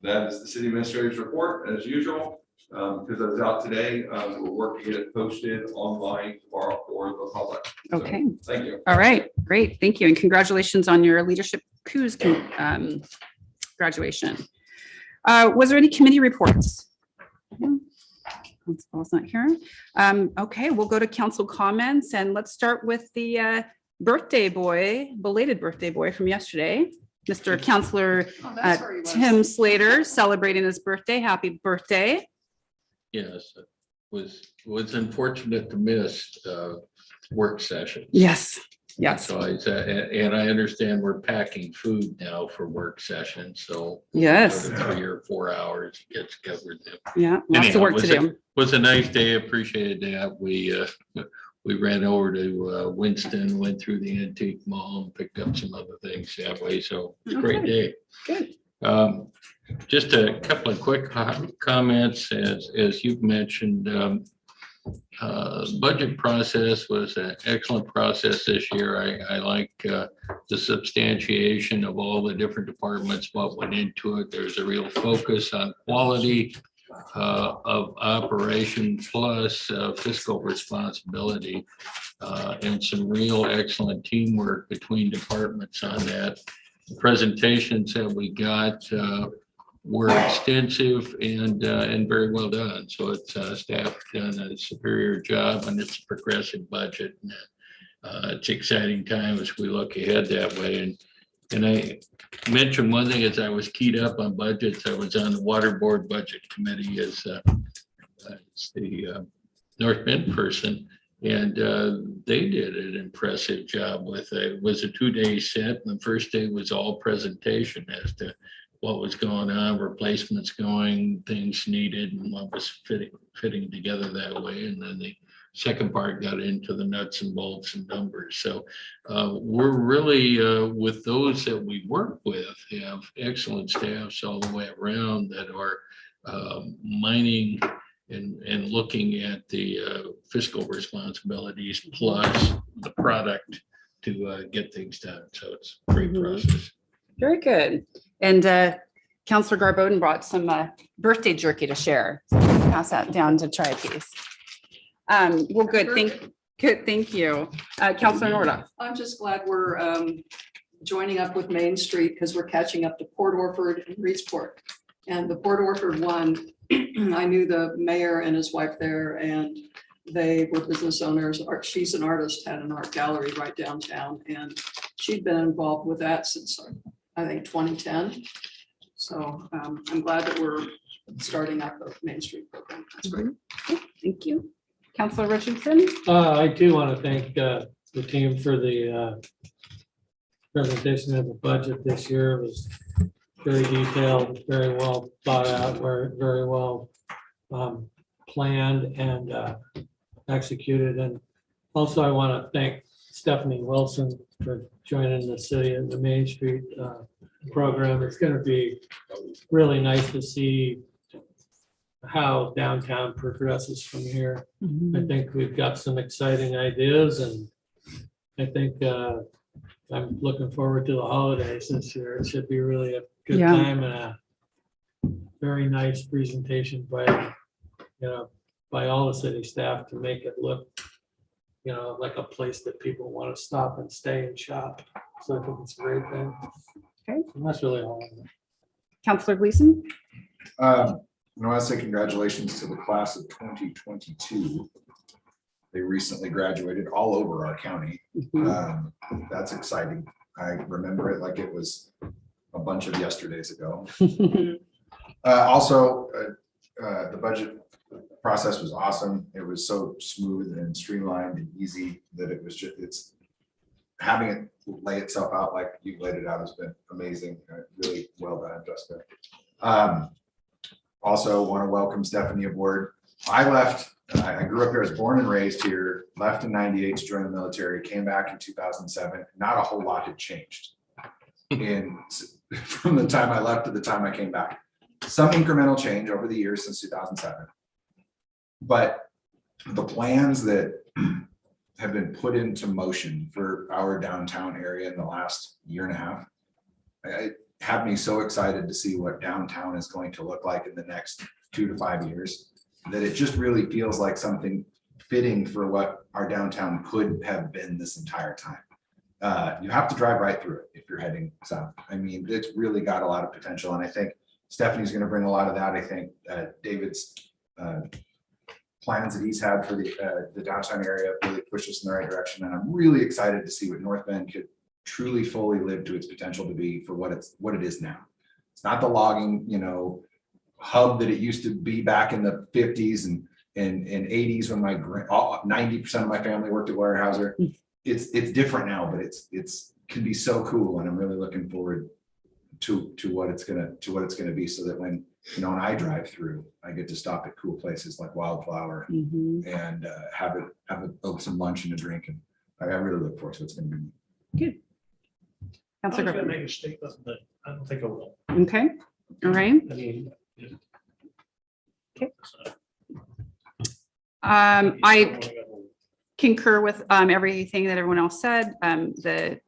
that is the city administrator's report as usual. Because I was out today, we're working to get it posted online tomorrow for the public. So, Okay. thank you. All right, great. Thank you. And congratulations on your leadership COOS graduation. Was there any committee reports? Principal's not here. Okay, we'll go to council comments and let's start with the birthday boy, belated birthday boy from yesterday, Mr. Councilor Tim Slater, celebrating his birthday. Happy birthday. Yes, it was unfortunate to miss work session. Yes, yes, So and I understand we're packing food now for work sessions, so yes. sort of 3 or 4 hours gets covered there. Yeah, lots of Anyhow, work to do. Was a nice day. Appreciated that. We ran over to Winston, went through the antique mall, and picked up some other things that way. So it was a great day. Good. Just a couple of quick comments, as you've mentioned. Budget process was an excellent process this year. I like the substantiation of all the different departments, what went into it. There's a real focus on quality of operation plus fiscal responsibility and some real excellent teamwork between departments on that. The presentations that we got were extensive and very well done. So it's staff done a superior job, and it's a progressive budget. It's exciting time as we look ahead that way. And I mentioned one thing as I was keyed up on budgets. I was on the Water Board Budget Committee as the North Bend person, and they did an impressive job with it. It was a 2-day set, and the first day was all presentation as to what was going on, replacements going, things needed, and what was fitting together that way. And then the second part got into the nuts and bolts and numbers. So we're really, with those that we work with, have excellent staffs all the way around that are mining and looking at the fiscal responsibilities plus the product to get things done. So it's a great process. Very good. And Councilor Garboden brought some birthday jerky to share. Pass that down to try a piece. Well, good. Thank you. Councilor Nordoff. I'm just glad we're joining up with Main Street because we're catching up to Port Orford and Reedsport. And the Port Orford one, I knew the mayor and his wife there, and they were business owners. She's an artist, had an art gallery right downtown, and she'd been involved with that since I think 2010. So I'm glad that we're starting up the Main Street program. That's great. Thank you. Counselor Richardson? I do want to thank the team for the presentation of the budget this year. It was very detailed, very well thought out, very well planned and executed. And also I want to thank Stephanie Wilson for joining the city of the Main Street program. It's going to be really nice to see how downtown progresses from here. I think we've got some exciting ideas, and I think I'm looking forward to the holidays this year. It should be really a good Yeah. time and a very nice presentation by, by all the city staff to make it look, like a place that people want to stop and stay and shop. So I think it's a great thing. Okay. And that's really all. Counselor Gleason? I want to say congratulations to the class of 2022. They recently graduated all over our county. That's exciting. I remember it like it was a bunch of yesterdays ago. Also, the budget process was awesome. It was so smooth and streamlined and easy that it was just, it's having it lay itself out like you laid it out has been amazing. Really well done, Jessica. Also want to welcome Stephanie aboard. I left, I grew up here, I was born and raised here, left in 98 to join the military, came back in 2007. Not a whole lot had changed from the time I left to the time I came back. Some incremental change over the years since 2007. But the plans that have been put into motion for our downtown area in the last year and a half, it have me so excited to see what downtown is going to look like in the next 2 to 5 years, that it just really feels like something fitting for what our downtown could have been this entire time. You have to drive right through it if you're heading south. I mean, it's really got a lot of potential, and I think Stephanie's going to bring a lot of that. I think David's plans that he's had for the downtown area really push us in the right direction, and I'm really excited to see what North Bend could truly fully live to its potential to be for what it is now. It's not the logging, hub that it used to be back in the 50s and 80s when 90% of my family worked at Weyerhaeuser. It's different now, but it's can be so cool, and I'm really looking forward to what it's gonna be, so that when I drive through, I get to stop at cool places like Wildflower and have some lunch and a drink, and I really look forward to what's going to be Good. I'm Counselor going to Griffin? make a statement, but I don't think I will. Okay, all right. I mean. Okay. I concur with everything that everyone else said. The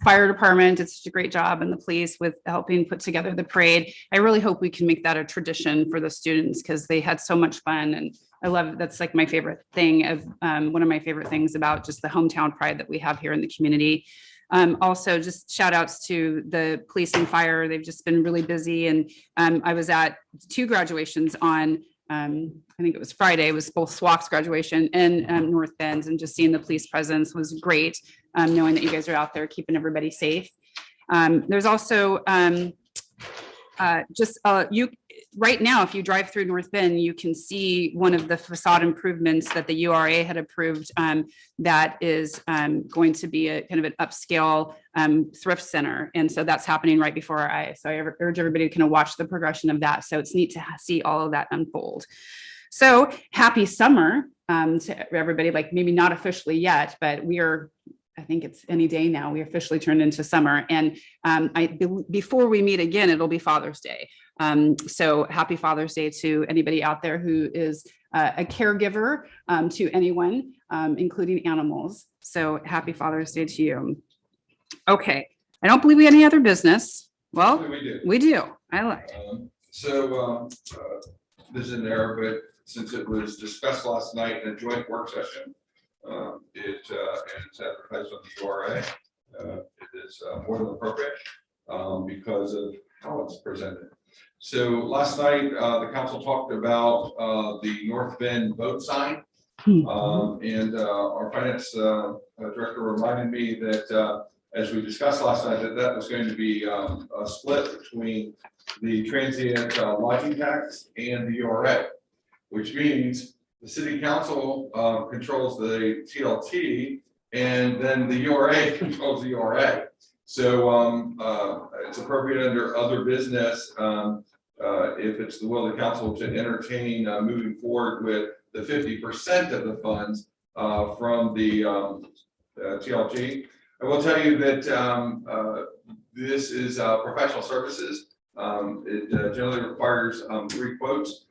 fire department did such a great job, and the police with helping put together the parade. I really hope we can make that a tradition for the students, because they had so much fun, and I love it. That's like my favorite thing of one of my favorite things about just the hometown pride that we have here in the community. Also, just shout outs to the police and fire. They've just been really busy, and I was at 2 graduations on I think it was Friday. It was both SWAC's graduation and North Bend's, and just seeing the police presence was great. Knowing that you guys are out there keeping everybody safe. There's also right now, if you drive through North Bend, you can see one of the facade improvements that the URA had approved that is going to be a kind of an upscale thrift center. And so that's happening right before our eyes. So I urge everybody to kind of watch the progression of that. So it's neat to see all of that unfold. So happy summer to everybody, like maybe not officially yet, but I think it's any day now. We officially turned into summer, and before we meet again, it'll be Father's Day. So happy Father's Day to anybody out there who is a caregiver to anyone, including animals. So happy Father's Day to you. Okay, I don't believe we have any other business. Well, we do. I like. This is in there, but since it was discussed last night in a joint work session, and it's advertised on the URA. it is more than appropriate because of how it's presented. So last night, the council talked about the North Bend boat sign. And our finance director reminded me that as we discussed last night, that was going to be a split between the transient lodging tax and the URA, which means the city council controls the TLT and then the URA controls the URA. So it's appropriate under other business if it's the will of the council to entertain moving forward with the 50% of the funds from the TLT. I will tell you that this is professional services. It generally requires 3 quotes.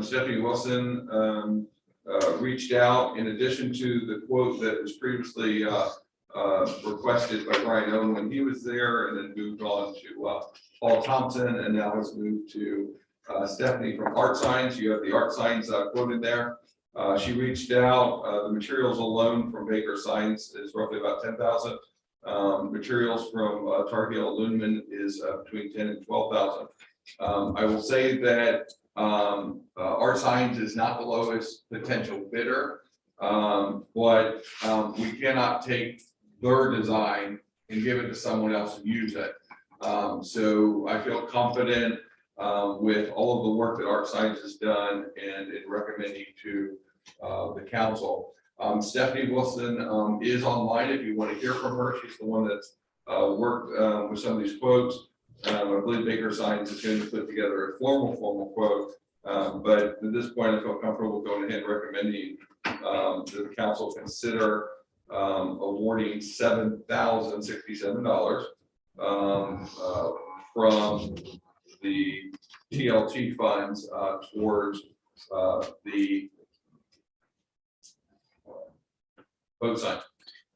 Stephanie Wilson reached out in addition to the quote that was previously requested by Brian Owen when he was there, and then moved on to Paul Thompson, and now has moved to Stephanie from Art Signs. You have the Art Signs quoted there. She reached out. The materials alone from Baker Signs is roughly about 10,000. Materials from Tar Heel Aluminum is between 10 and 12,000. I will say that Art Signs is not the lowest potential bidder, but we cannot take their design and give it to someone else and use it. So I feel confident with all of the work that Art Signs has done and in recommending to the council. Stephanie Wilson is online if you want to hear from her. She's the one that's worked with some of these quotes. I believe Baker Signs is going to put together a formal quote. But at this point, I feel comfortable going ahead and recommending that the council consider awarding $7,067 from the TLT funds towards the boat sign.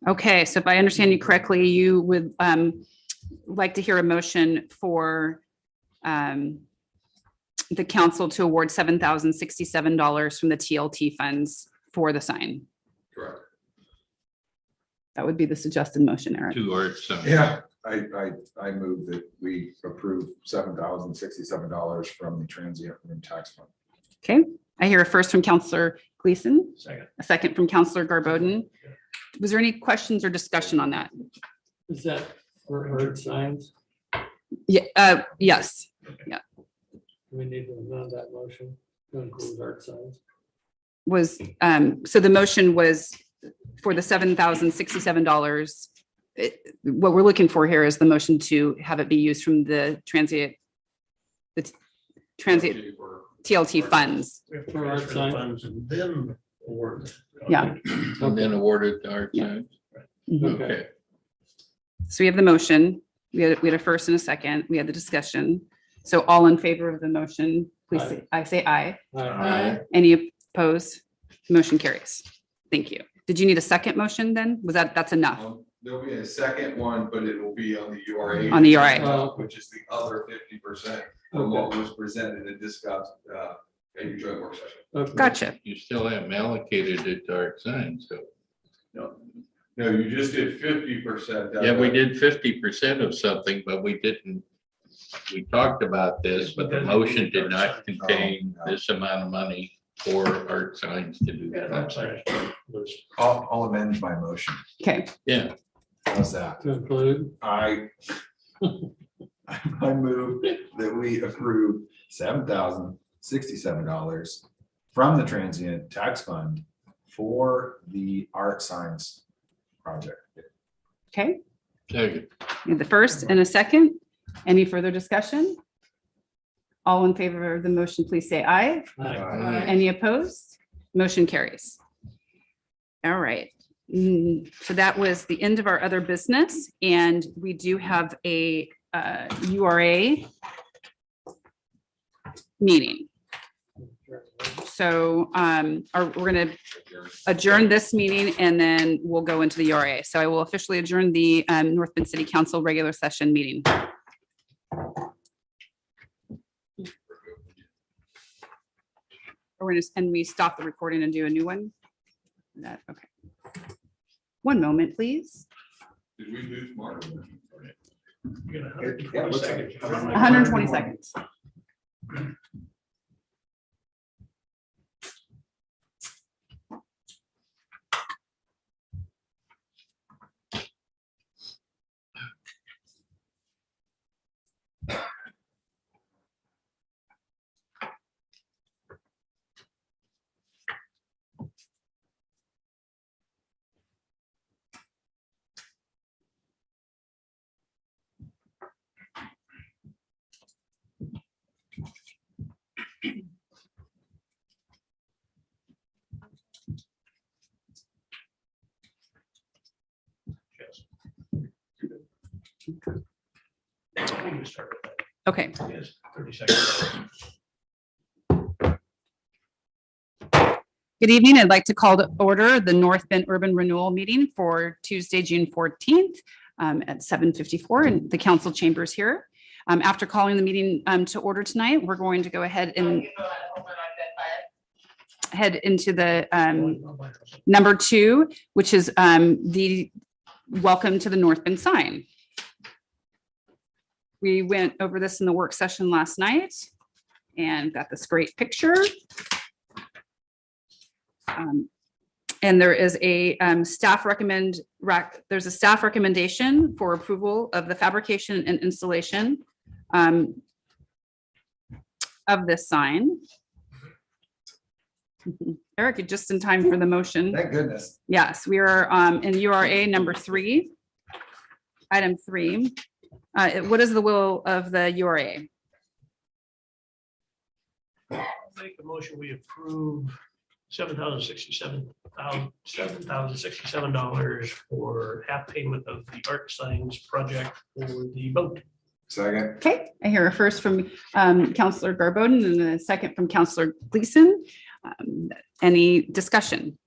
Okay, so if I understand you correctly, you would like to hear a motion for the council to award $7,067 from the TLT funds for the sign. Correct. That would be the suggested motion, Eric. To Art Signs. Yeah, I move that we approve $7,067 from the transient room tax fund. Okay, I hear a first from Counselor Gleason, Second. a second from Counselor Garbodin. Was there any questions or discussion on that? Is that for Art Signs? Yeah, yes. We need to amend that motion to include Art Signs. Was, so the motion was for the $7,067. What we're looking for here is the motion to have it be used from the transient TLT funds. For Art Signs. Yeah. And then awarded to Art Signs. Mhm. Okay. So we have the motion. We had a first and a second. We had the discussion. So all in favor of the motion, please say, I say aye. Aye. Any opposed? Motion carries. Thank you. Did you need a second motion then? That's enough? There'll be a second one, but it will be on the URA. On the URA. Which is the other 50% from what was presented and discussed at your joint work session. Okay. Gotcha. You still haven't allocated it to Art Signs, so. No, you just did 50%. Yeah, we did 50% of something, but we didn't. We talked about this, but the motion did not contain this amount of money for Art Signs to do that. I'll amend my motion. Okay. Yeah, How's that? To include, I move that we approve $7,067 from the transient tax fund for the Art Signs project. Okay. second. We have the first and a second. Any further discussion? All in favor of the motion, please say aye. Any opposed? Motion carries. All right. So that was the end of our other business, and we do have a URA meeting. So we're going to adjourn this meeting and then we'll go into the URA. So I will officially adjourn the North Bend City Council regular session meeting. And we stop the recording and do a new one? Okay. One moment, please. Did we lose Mark? You got Yeah, it 120 looks like seconds. it. 120 seconds. We can start with that. Okay. Yes, 30 seconds. Good evening. I'd like to call to order the North Bend Urban Renewal meeting for Tuesday, June 14th at 7:54 in the council chambers here. After calling the meeting to order tonight, we're going to go ahead and head into the number 2, which is the welcome to the North Bend sign. We went over this in the work session last night and got this great picture. And there is a staff recommendation for approval of the fabrication and installation of this sign. Eric, you're just in time for the motion. Thank goodness. Yes, we are in URA number 3, item 3. What is the will of the URA? Make a motion, we approve $7,067 for half payment of the art signs project for the boat. Second. Okay, I hear a first from Counselor Garbodin and a second from Counselor Gleason. Any discussion?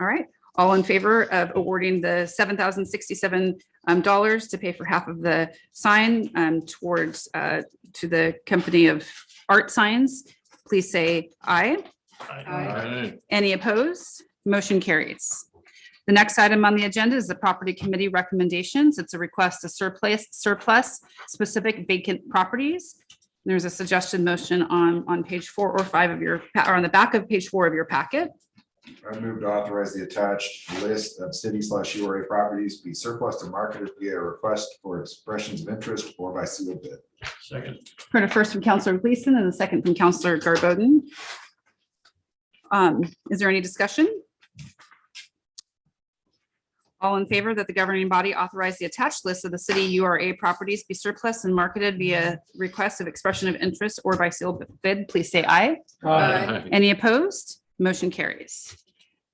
All right, all in favor of awarding the $7,067 to pay for half of the sign towards to the company of art signs, please say aye. Aye. Any opposed? Motion carries. The next item on the agenda is the property committee recommendations. It's a request to surplus specific vacant properties. There's a suggested motion on page 4 or 5 of your, or on the back of page 4 of your packet. I move to authorize the attached list of city/URA properties be surplus to marketed via request for expressions of interest or by sealed bid. Second. Heard a first from Counselor Gleason and a second from Counselor Garbodin. Is there any discussion? All in favor that the governing body authorize the attached list of the city URA properties be surplus and marketed via request of expression of interest or by sealed bid, please say aye. Aye. Any opposed? Motion carries.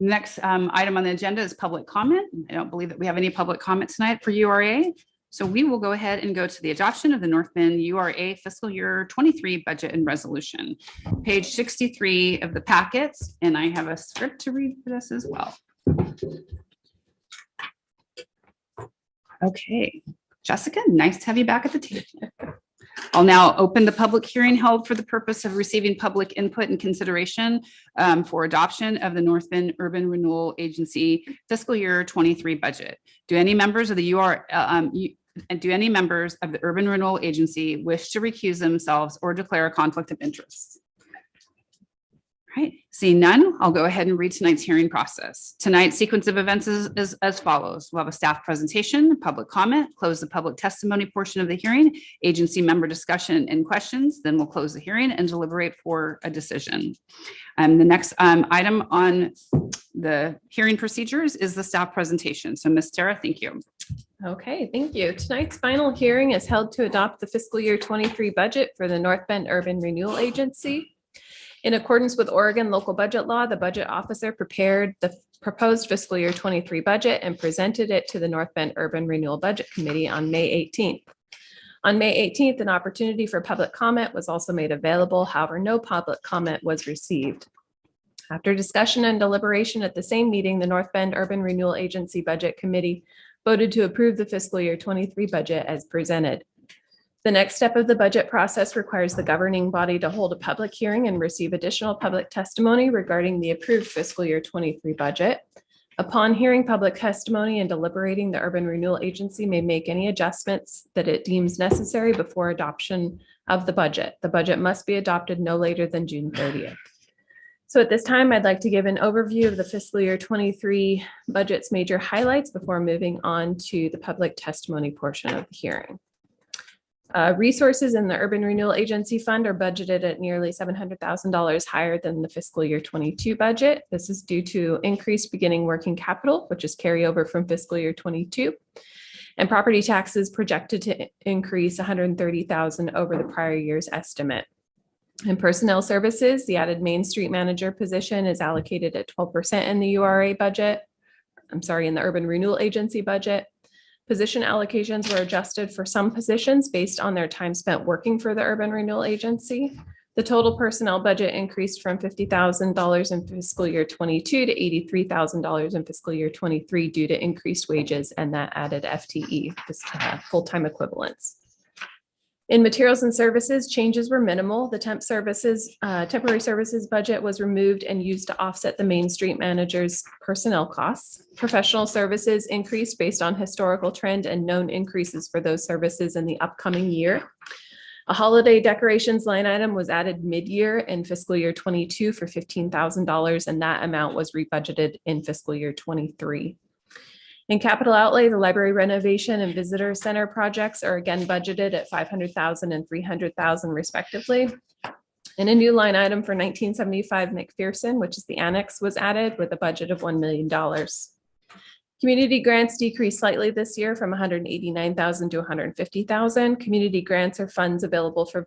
Next item on the agenda is public comment. I don't believe that we have any public comment tonight for URA. So we will go ahead and go to the adoption of the North Bend URA fiscal year 23 budget and resolution. Page 63 of the packets, and I have a script to read for this as well. Okay, Jessica, nice to have you back at the table. I'll now open the public hearing held for the purpose of receiving public input and consideration for adoption of the North Bend Urban Renewal Agency fiscal year 23 budget. Do any members of the Urban Renewal Agency wish to recuse themselves or declare a conflict of interest? All right, seeing none, I'll go ahead and read tonight's hearing process. Tonight's sequence of events is as follows. We'll have a staff presentation, public comment, close the public testimony portion of the hearing, agency member discussion and questions, then we'll close the hearing and deliberate for a decision. The next item on the hearing procedures is the staff presentation. So Ms. Tara, thank you. Okay, thank you. Tonight's final hearing is held to adopt the fiscal year 23 budget for the North Bend Urban Renewal Agency. In accordance with Oregon local budget law, the budget officer prepared the proposed fiscal year 23 budget and presented it to the North Bend Urban Renewal Budget Committee on May 18th. On May 18th, an opportunity for public comment was also made available. However, no public comment was received. After discussion and deliberation at the same meeting, the North Bend Urban Renewal Agency Budget Committee voted to approve the fiscal year 23 budget as presented. The next step of the budget process requires the governing body to hold a public hearing and receive additional public testimony regarding the approved fiscal year 23 budget. Upon hearing public testimony and deliberating, the Urban Renewal Agency may make any adjustments that it deems necessary before adoption of the budget. The budget must be adopted no later than June 30th. So at this time, I'd like to give an overview of the fiscal year 23 budget's major highlights before moving on to the public testimony portion of the hearing. Resources in the Urban Renewal Agency Fund are budgeted at nearly $700,000 higher than the fiscal year 22 budget. This is due to increased beginning working capital, which is carryover from fiscal year 22. And property taxes projected to increase $130,000 over the prior year's estimate. In personnel services, the added Main Street manager position is allocated at 12% in the URA budget. In the Urban Renewal Agency budget. Position allocations were adjusted for some positions based on their time spent working for the Urban Renewal Agency. The total personnel budget increased from $50,000 in fiscal year 22 to $83,000 in fiscal year 23 due to increased wages and that added FTE, full-time equivalents. In materials and services, changes were minimal. The temporary services budget was removed and used to offset the Main Street manager's personnel costs. Professional services increased based on historical trend and known increases for those services in the upcoming year. A holiday decorations line item was added mid-year in fiscal year 22 for $15,000, and that amount was rebudgeted in fiscal year 23. In capital outlay, the library renovation and visitor center projects are again budgeted at $500,000 and $300,000 respectively. And a new line item for 1975 McPherson, which is the annex, was added with a budget of $1 million. Community grants decreased slightly this year from $189,000 to $150,000. Community grants are funds available for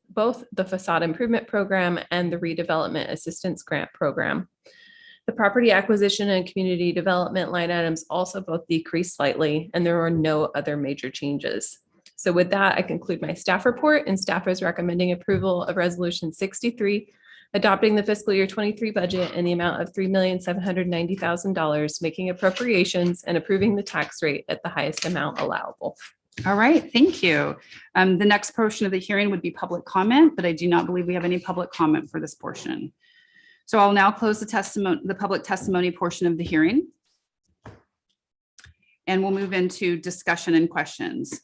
both the facade improvement program and the redevelopment assistance grant program. The property acquisition and community development line items also both decreased slightly, and there are no other major changes. So with that, I conclude my staff report, and staff is recommending approval of Resolution 63, adopting the fiscal year 23 budget in the amount of $3,790,000, making appropriations and approving the tax rate at the highest amount allowable. All right, thank you. The next portion of the hearing would be public comment, but I do not believe we have any public comment for this portion. So I'll now close the public testimony portion of the hearing. And we'll move into discussion and questions.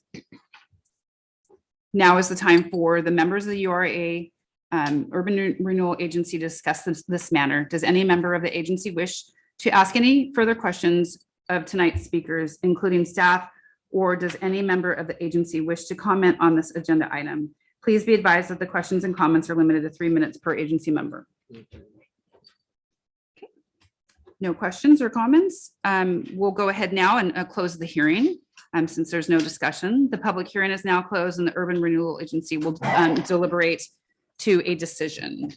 Now is the time for the members of the URA Urban Renewal Agency to discuss this matter. Does any member of the agency wish to ask any further questions of tonight's speakers, including staff, or does any member of the agency wish to comment on this agenda item? Please be advised that the questions and comments are limited to 3 minutes per agency member. No questions or comments. We'll go ahead now and close the hearing since there's no discussion. The public hearing is now closed and the Urban Renewal Agency will deliberate to a decision.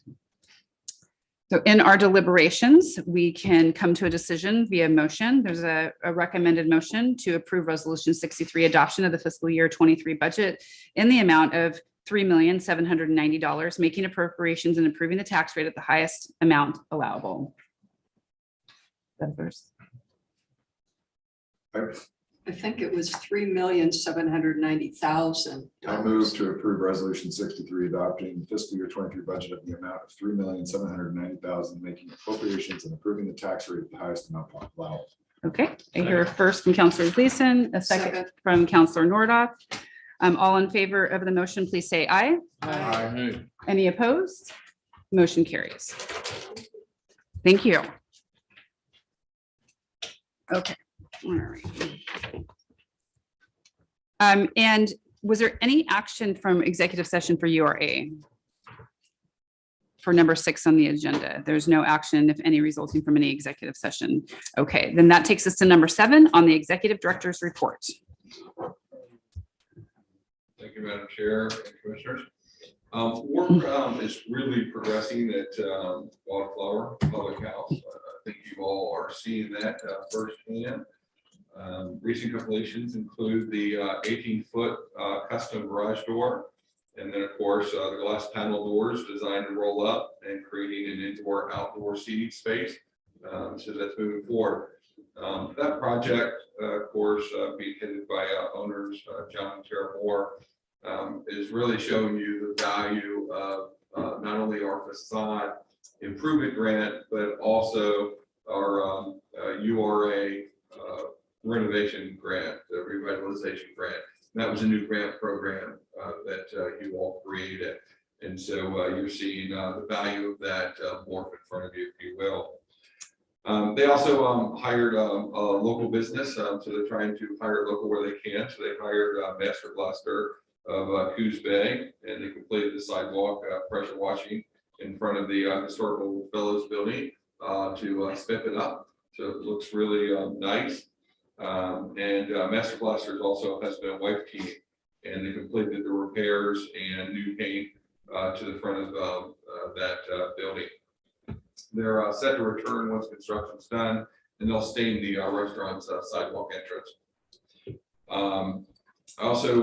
So in our deliberations, we can come to a decision via motion. There's a recommended motion to approve Resolution 63, adoption of the fiscal year 23 budget in the amount of $3,790, making appropriations and approving the tax rate at the highest amount allowable. I think it was $3,790,000. I move to approve Resolution 63, adopting the fiscal year 23 budget of the amount of $3,790,000, making appropriations and approving the tax rate at the highest amount allowable. Okay, I hear first from Councilor Gleason, a second from Councilor Nordoff. All in favor of the motion, please say aye. Aye. Any opposed? Motion carries. Thank you. Okay. All right. And was there any action from executive session for URA? For number 6 on the agenda, there's no action, if any, resulting from any executive session. Okay, then that takes us to number 7 on the executive director's report. Thank you, Madam Chair and Commissioners. Work is really progressing at Wildflower Public House. I think you all are seeing that firsthand. Recent completions include the 18-foot custom garage door, and then of course the glass panel doors designed to roll up and creating an indoor-outdoor seating space. So that's moving forward. That project, of course, being headed by owners John and Tara Moore, is really showing you the value of not only our facade improvement grant, but also our URA renovation grant, the revitalization grant. And that was a new grant program that you all created. And so you're seeing the value of that morph in front of you, if you will. They also hired a local business, so they're trying to hire local where they can. So they hired Master Blaster of Coos Bay, and they completed the sidewalk pressure washing in front of the Historical Fellows Building to step it up. So it looks really nice. And Master Blaster is also a husband and wife team, and they completed the repairs and new paint to the front of that building. They're set to return once construction's done, and they'll stain the restaurant's sidewalk entrance. I also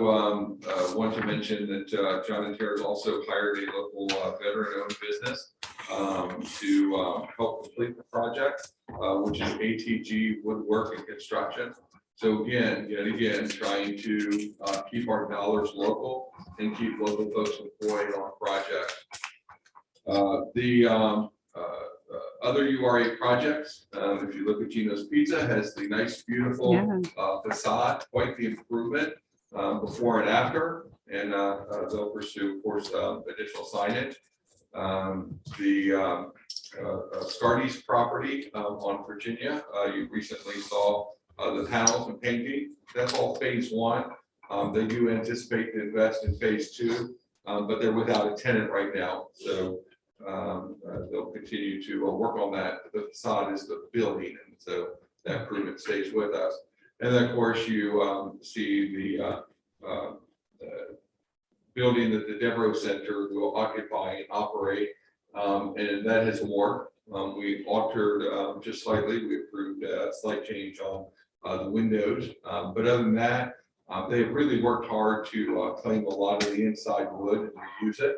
want to mention that John and Tara also hired a local veteran-owned business to help complete the project, which is ATG Woodwork and Construction. So again, yet again, trying to keep our dollars local and keep local folks employed on projects. The other URA projects, if you look at Gino's Pizza, has the nice, beautiful facade, quite the improvement before and after, and they'll pursue, of course, additional signage. The Scardy's property on Virginia, you recently saw the panels and painting. That's all phase one. They do anticipate to invest in phase two, but they're without a tenant right now. So they'll continue to work on that. The facade is the building, and so that improvement stays with us. And then, of course, you see the building that the Devereaux Center will occupy and operate, and that has more. We altered just slightly. We approved a slight change on the windows, but other than that, they've really worked hard to claim a lot of the inside wood and reuse it.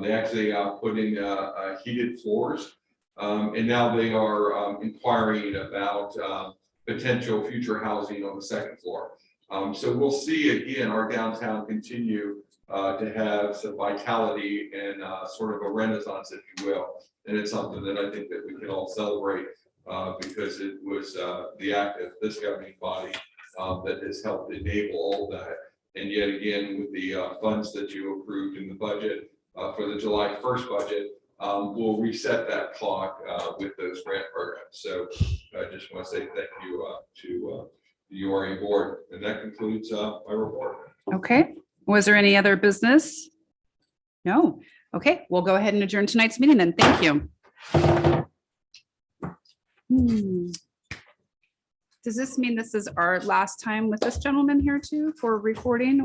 They actually put in heated floors, and now they are inquiring about potential future housing on the second floor. So we'll see again our downtown continue to have some vitality and sort of a renaissance, if you will. And it's something that I think that we can all celebrate because it was the act of this governing body that has helped enable all that. And yet again, with the funds that you approved in the budget for the July 1st budget, we'll reset that clock with those grant programs. So I just want to say thank you to the URA board. And that concludes my report. Okay. Was there any other business? No. Okay, we'll go ahead and adjourn tonight's meeting then. Thank you. Does this mean this is our last time with this gentleman here too for recording?